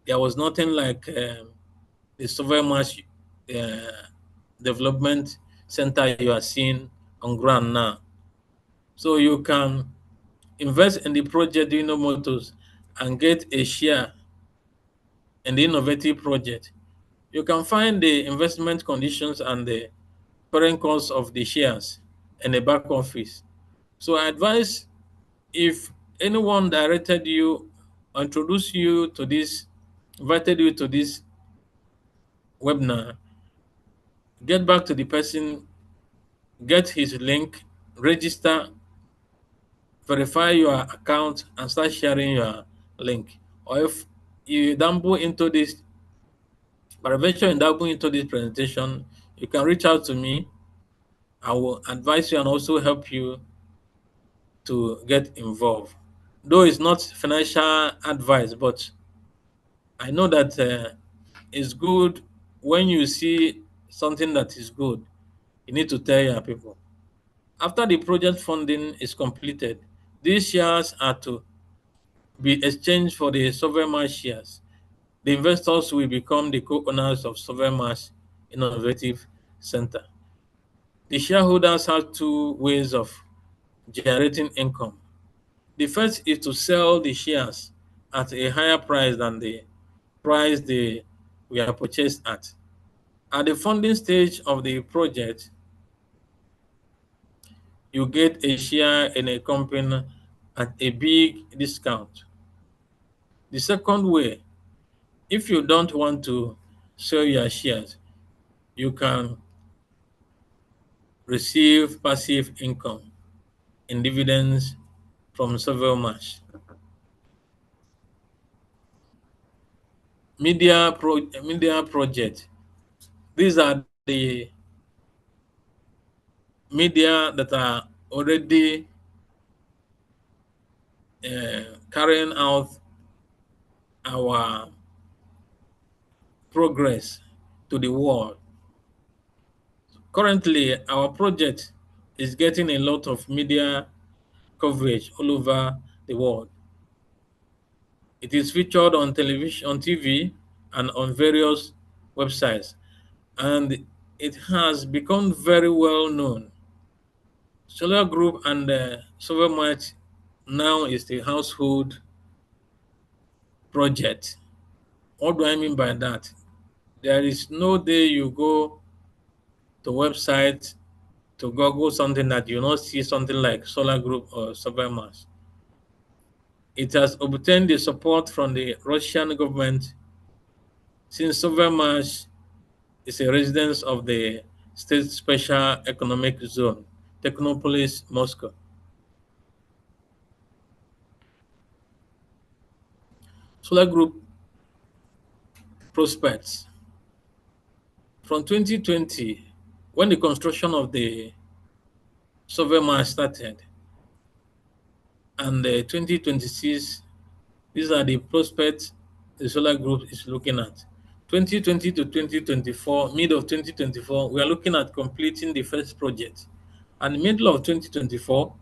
there was nothing like the sovereign mass uh, development center you are seeing on ground now. So you can invest in the project Dino Motors and get a share in the innovative project. You can find the investment conditions and the current cost of the shares in the back office. So I advise, if anyone directed you, introduced you to this, invited you to this webinar, get back to the person, get his link, register, verify your account, and start sharing your link. Or if you dabble into this, by venture in dabble into this presentation, you can reach out to me. I will advise you and also help you to get involved. Though it's not financial advice, but I know that it's good when you see something that is good, you need to tell your people. After the project funding is completed, these shares are to be exchanged for the sovereign mass shares. The investors will become the co-owners of Sovereign Mass Innovative Center. The shareholders have two ways of generating income. The first is to sell the shares at a higher price than the price they were purchased at. At the funding stage of the project, you get a share in a company at a big discount. The second way, if you don't want to sell your shares, you can receive passive income in dividends from several match. Media project. These are the media that are already carrying out our progress to the world. Currently, our project is getting a lot of media coverage all over the world. It is featured on television, on TV, and on various websites, and it has become very well known. Solargroup and Solarmatch now is the household project. What do I mean by that? There is no day you go to website to Google something that you not see something like Solargroup or Solarmatch. It has obtained the support from the Russian government since Solarmatch is a residence of the State Special Economic Zone, Technopolis Moscow. Solargroup prospects. From 2020, when the construction of the Solarmatch started, and 2026, these are the prospects the Solargroup is looking at. 2020 to 2024, mid of 2024, we are looking at completing the first project. And middle of 2024,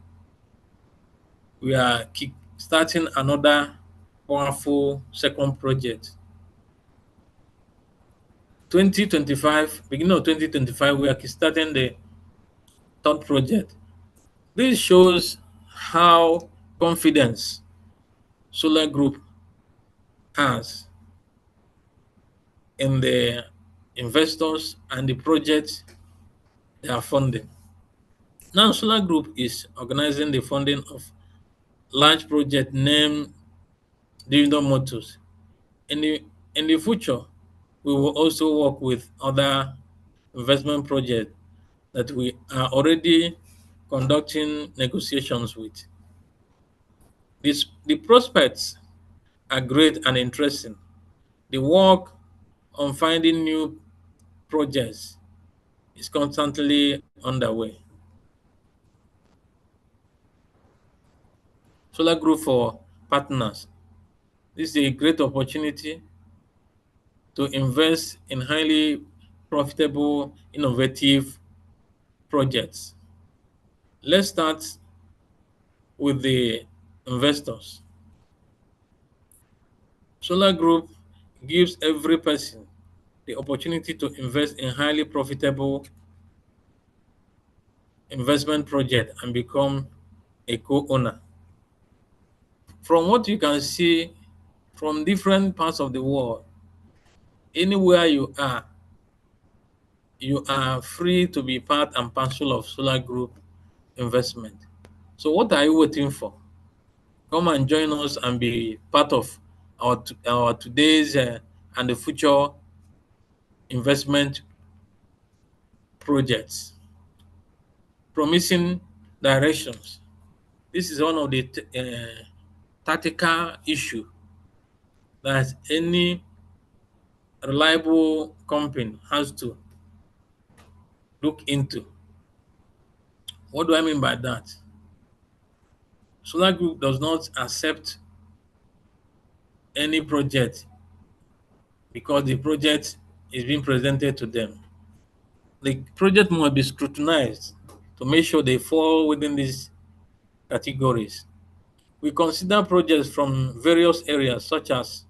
we are starting another powerful second project. 2025, beginning of 2025, we are starting the third project. This shows how confidence Solargroup has in the investors and the projects they are funding. Now, Solargroup is organizing the funding of large project named Duyunov Motors. In the future, we will also work with other investment projects that we are already conducting negotiations with. The prospects are great and interesting. The work on finding new projects is constantly underway. Solargroup for partners. This is a great opportunity to invest in highly profitable, innovative projects. Let's start with the investors. Solargroup gives every person the opportunity to invest in highly profitable investment project and become a co-owner. From what you can see from different parts of the world, anywhere you are free to be part and parcel of Solargroup investment. So what are you waiting for? Come and join us and be part of our today's and the future investment projects. Promising directions. This is one of the tactical issue that any reliable company has to look into. What do I mean by that? Solargroup does not accept any project because the project is being presented to them. The project must be scrutinized to make sure they fall within these categories. We consider projects from various areas such as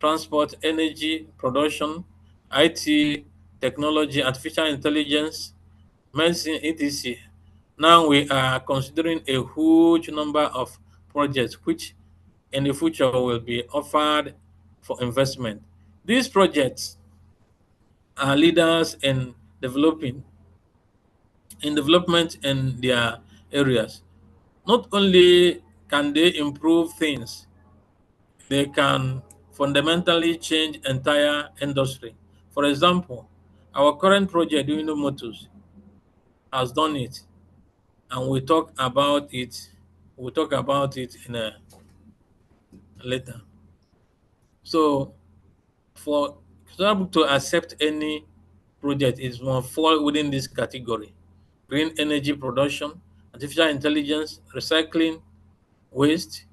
transport, energy, production, IT, technology, artificial intelligence, medicine, etc. Now we are considering a huge number of projects which in the future will be offered for investment. These projects are leaders in development in their areas. Not only can they improve things, they can fundamentally change entire industry. For example, our current project, Duyunov Motors, has done it, and we'll talk about it. We'll talk about it in a later. So, for Solargroup to accept any project, it must fall within this category: green energy production, artificial intelligence, recycling, waste,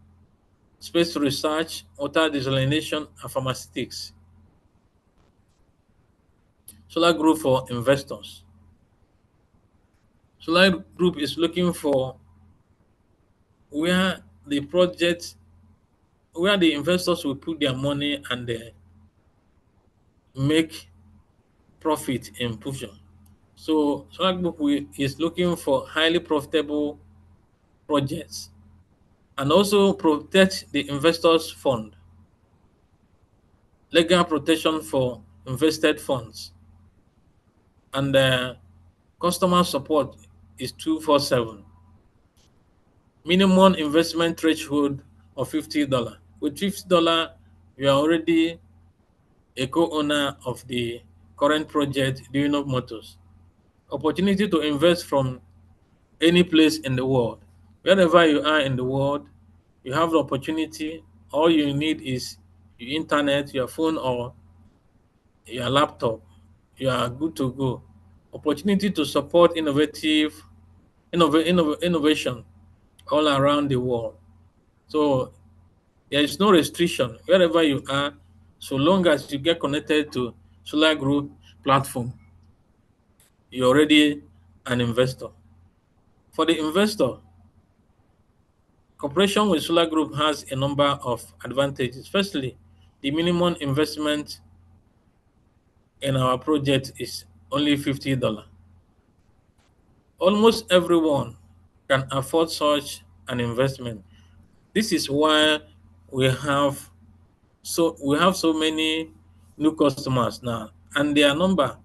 space research, water desalination, and pharmaceutics. Solargroup for investors. Solargroup is looking for where the project, where the investors will put their money and make profit in future. So Solargroup is looking for highly profitable projects and also protect the investors' fund, legal protection for invested funds, and customer support is 24/7. Minimum investment threshold of $50. With $50, you are already a co-owner of the current project, Duyunov Motors. Opportunity to invest from any place in the world. Wherever you are in the world, you have the opportunity. All you need is your internet, your phone, or your laptop. You are good to go. Opportunity to support innovation all around the world. So there is no restriction wherever you are, so long as you get connected to Solargroup platform, you're already an investor. For the investor, cooperation with Solargroup has a number of advantages. Firstly, the minimum investment in our project is only $50. Almost everyone can afford such an investment. This is why we have so many new customers now, and their number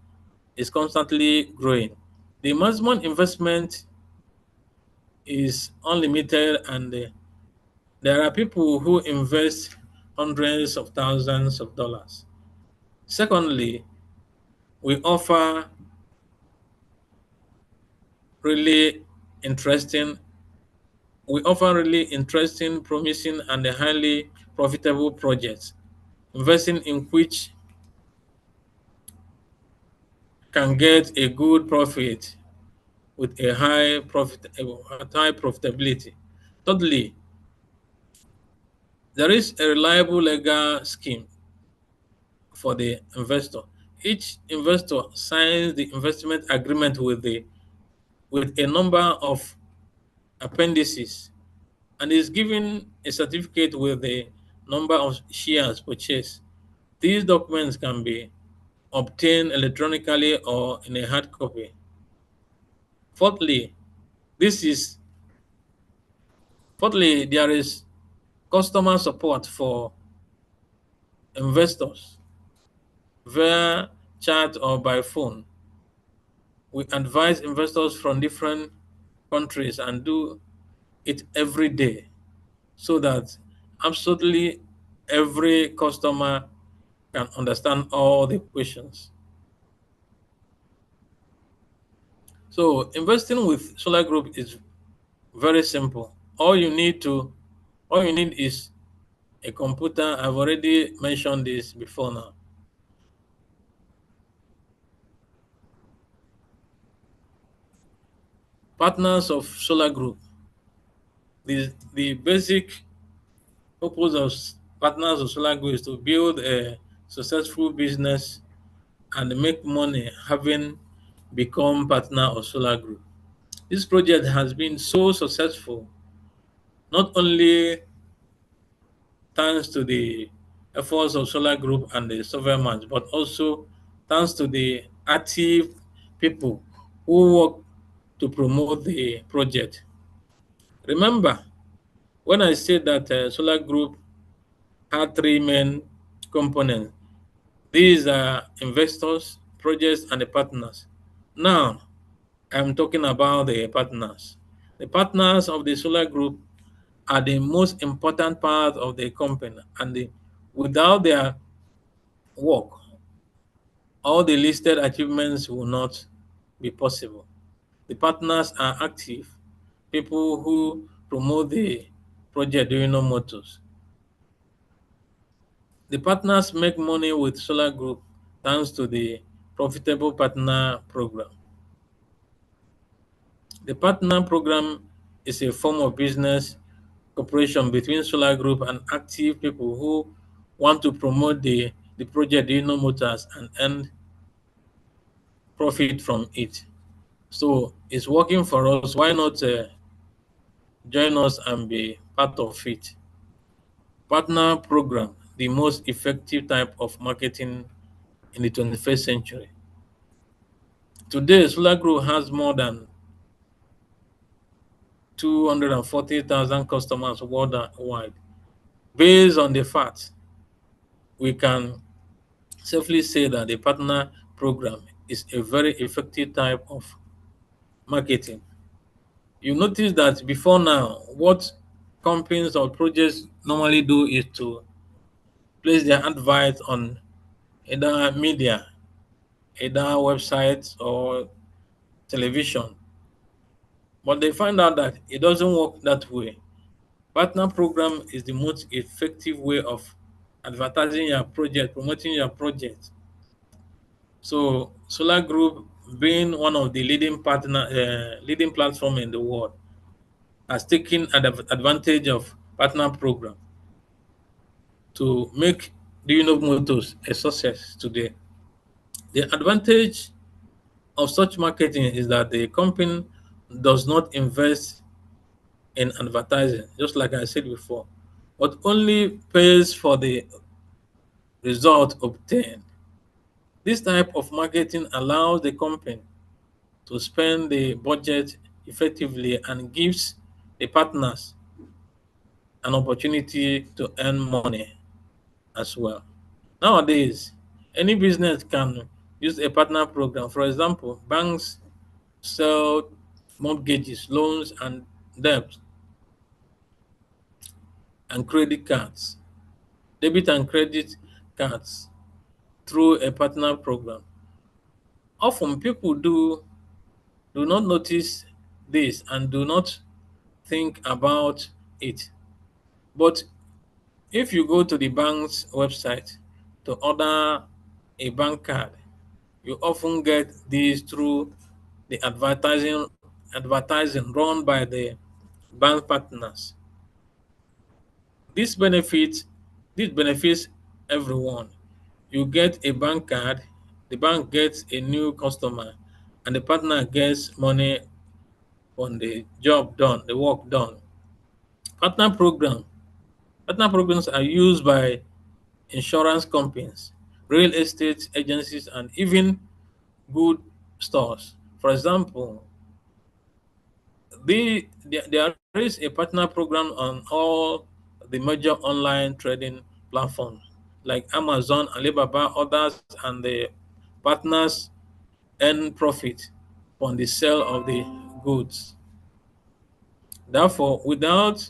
is constantly growing. The maximum investment is unlimited, and there are people who invest hundreds of thousands of dollars. Secondly, we offer really interesting promising, and highly profitable projects, investing in which can get a good profit with a high profitability. Thirdly, there is a reliable legal scheme for the investor. Each investor signs the investment agreement with a number of appendices and is given a certificate with the number of shares purchased. These documents can be obtained electronically or in a hard copy. Fourthly, this is fourthly, there is customer support for investors via chat or by phone. We advise investors from different countries and do it every day so that absolutely every customer can understand all the questions. So investing with Solargroup is very simple. All you need is a computer. I've already mentioned this before now. Partners of Solargroup. The basic purpose of partners of Solargroup is to build a successful business and make money having become partner of Solargroup. This project has been so successful, not only thanks to the efforts of Solargroup and the Sovereign, but also thanks to the active people who work to promote the project. Remember, when I said that Solargroup had three main components, these are investors, projects, and the partners. Now, I'm talking about the partners. The partners of the Solargroup are the most important part of the company, and without their work, all the listed achievements will not be possible. The partners are active people who promote the project Duyunov Motors. The partners make money with Solargroup thanks to the profitable partner program. The partner program is a form of business cooperation between Solargroup and active people who want to promote the project Duyunov Motors and earn profit from it. So it's working for us. Why not join us and be part of it? Partner program, the most effective type of marketing in the 21st century. Today, Solargroup has more than 240,000 customers worldwide. Based on the fact, we can safely say that the partner program is a very effective type of marketing. You notice that before now, what companies or projects normally do is to place their adverts on either media, either websites or television. But they find out that it doesn't work that way. Partner program is the most effective way of advertising your project, promoting your project. So Solar Group, being one of the leading platform in the world, has taken advantage of partner program to make the Duyunov Motors a success today. The advantage of such marketing is that the company does not invest in advertising, just like I said before, but only pays for the result obtained. This type of marketing allows the company to spend the budget effectively and gives the partners an opportunity to earn money as well. Nowadays, any business can use a partner program. For example, banks sell mortgages, loans, and debts and credit cards, debit and credit cards through a partner program. Often people do not notice this and do not think about it. But if you go to the bank's website to order a bank card, you often get these through the advertising run by the bank partners. This benefit this benefits everyone. You get a bank card, the bank gets a new customer, and the partner gets money on the job done, the work done. Partner program. Partner programs are used by insurance companies, real estate agencies, and even good stores. For example, there is a partner program on all the major online trading platforms like Amazon, Alibaba, others, and the partners earn profit on the sale of the goods. Therefore, without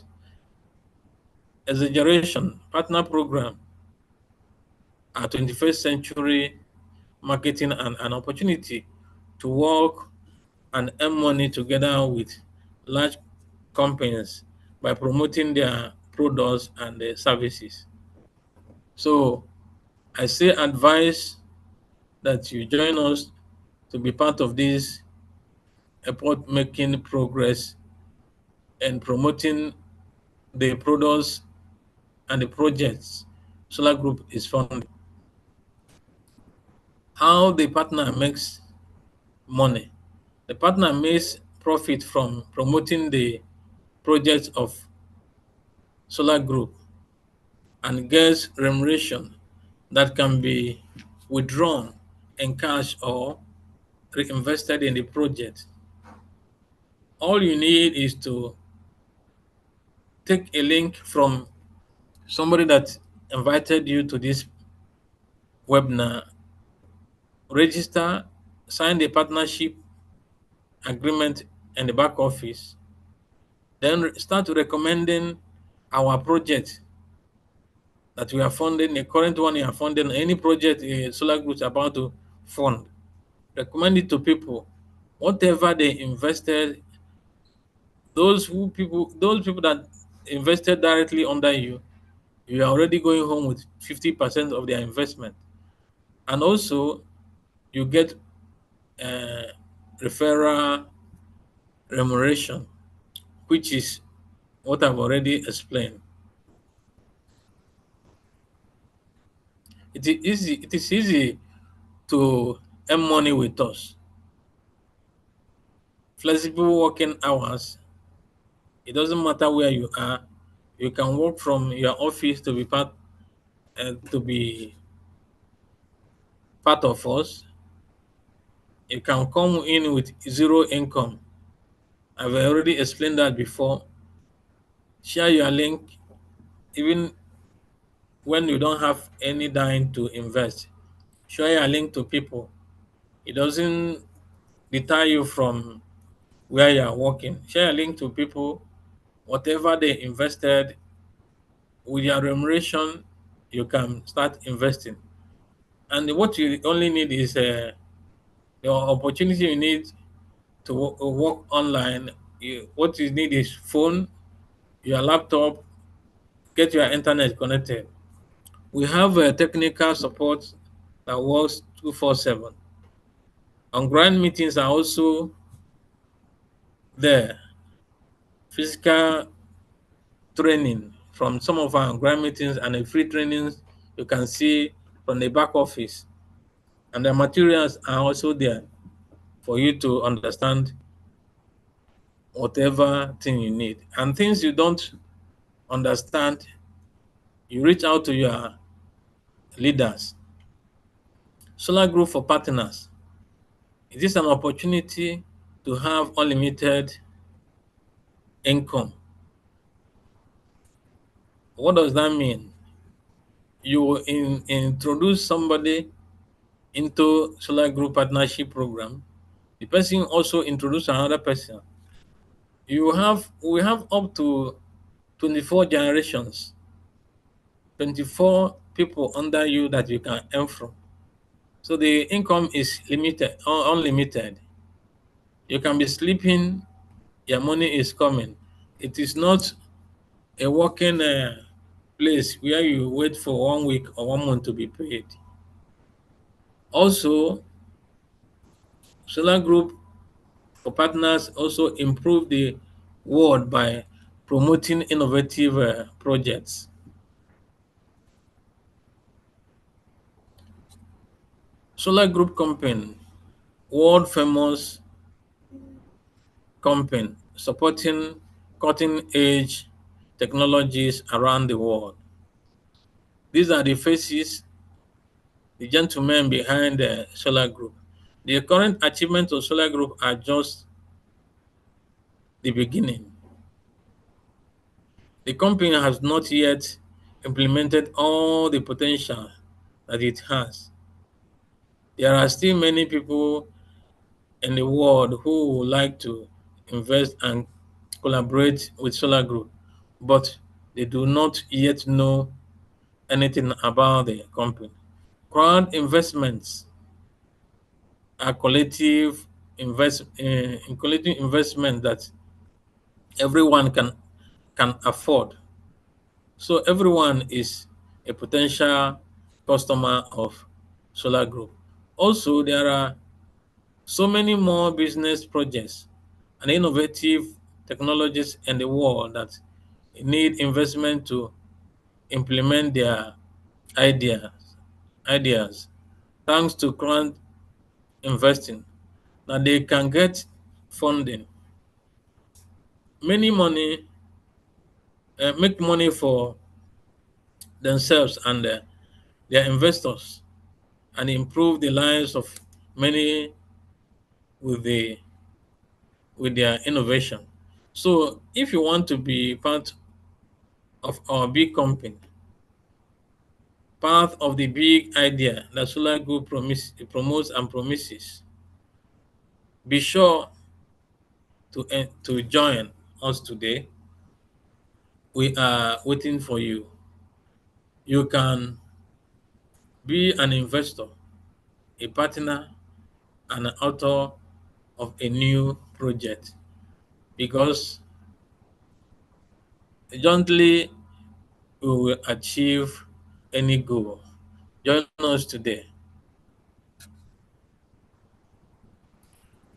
exaggeration, partner program are 21st century marketing and an opportunity to work and earn money together with large companies by promoting their products and their services. So I say advise that you join us to be part of this effort making progress and promoting the products and the projects Solar Group is funding. How the partner makes money. The partner makes profit from promoting the projects of Solar Group and gets remuneration that can be withdrawn in cash or reinvested in the project. All you need is to take a link from somebody that invited you to this webinar, register, sign the partnership agreement in the back office, then start recommending our project that we are funding, the current one you are funding, any project Solar Group is about to fund. Recommend it to people. Whatever they invested, those people that invested directly under you, you are already going home with 50% of their investment. And also you get referral remuneration, which is what I've already explained. It is easy to earn money with us. Flexible working hours. It doesn't matter where you are. You can work from your office to be part of us. You can come in with zero income. I've already explained that before. Share your link even when you don't have any dime to invest. Share your link to people. It doesn't deter you from where you are working. Share a link to people, whatever they invested, with your remuneration, you can start investing. And what you only need is the opportunity you need to work online. What you need is phone, your laptop, get your internet connected. We have technical support that works 24/7. On ground meetings are also there. Physical training from some of our grant meetings and the free trainings you can see from the back office. And the materials are also there for you to understand whatever thing you need. And things you don't understand, you reach out to your leaders. Solar Group for partners. It is an opportunity to have unlimited income. What does that mean? You will introduce somebody into Solar Group partnership program. The person also introduce another person. We have up to 24 generations, 24 people under you that you can earn from. So the income is limited, unlimited. You can be sleeping, your money is coming. It is not a working place where you wait for 1 week or 1 month to be paid. Also, Solar Group for partners also improve the world by promoting innovative projects. Solar Group company, world famous company supporting cutting edge technologies around the world. These are the faces, the gentlemen behind the Solar Group. The current achievements of Solar Group are just the beginning. The company has not yet implemented all the potential that it has. There are still many people in the world who would like to invest and collaborate with Solar Group, but they do not yet know anything about the company. Crowd investments are collective investment that everyone can afford. So everyone is a potential customer of Solar Group. Also, there are so many more business projects and innovative technologies in the world that need investment to implement their ideas. Ideas, thanks to current investing, that they can get funding, many money, make money for themselves and their investors, and improve the lives of many with the with their innovation. So, if you want to be part of our big company, part of the big idea that Solar Group promotes and promises, be sure to join us today. We are waiting for you. You can be an investor. a partner, and an author of a new project, because jointly we will achieve any goal. Join us today.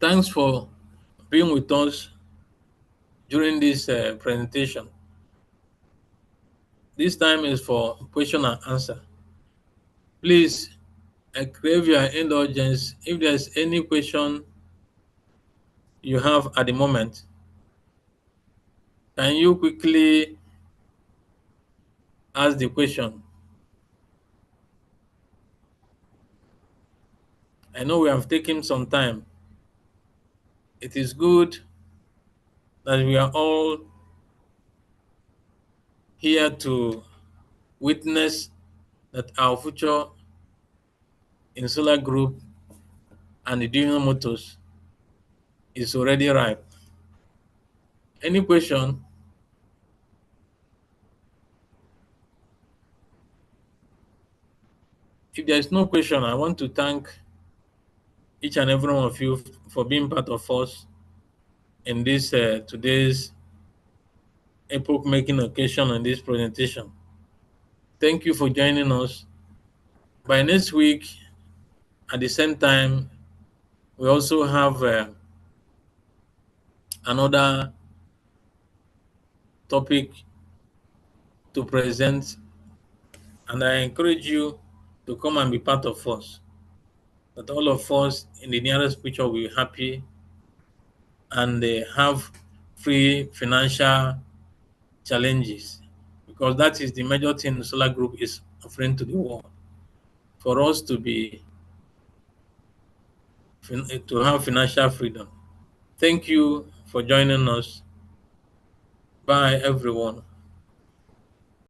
Thanks for being with us during this presentation. This time is for question and answer. Please, I crave your indulgence. If there's any question you have at the moment, can you quickly ask the question? I know we have taken some time. It is good that we are all here to witness that our future in Solargroup and the Duyunov Motors is already ripe. Any question? If there is no question, I want to thank each and every one of you for being part of us in this today's epoch-making occasion on this presentation. Thank you for joining us. By next week, at the same time, we also have another topic to present, and I encourage you to come and be part of us. That all of us in the nearest future will be happy and have free financial challenges, because that is the major thing Solargroup is offering to the world, for us to have financial freedom. Thank you for joining us. Bye, everyone.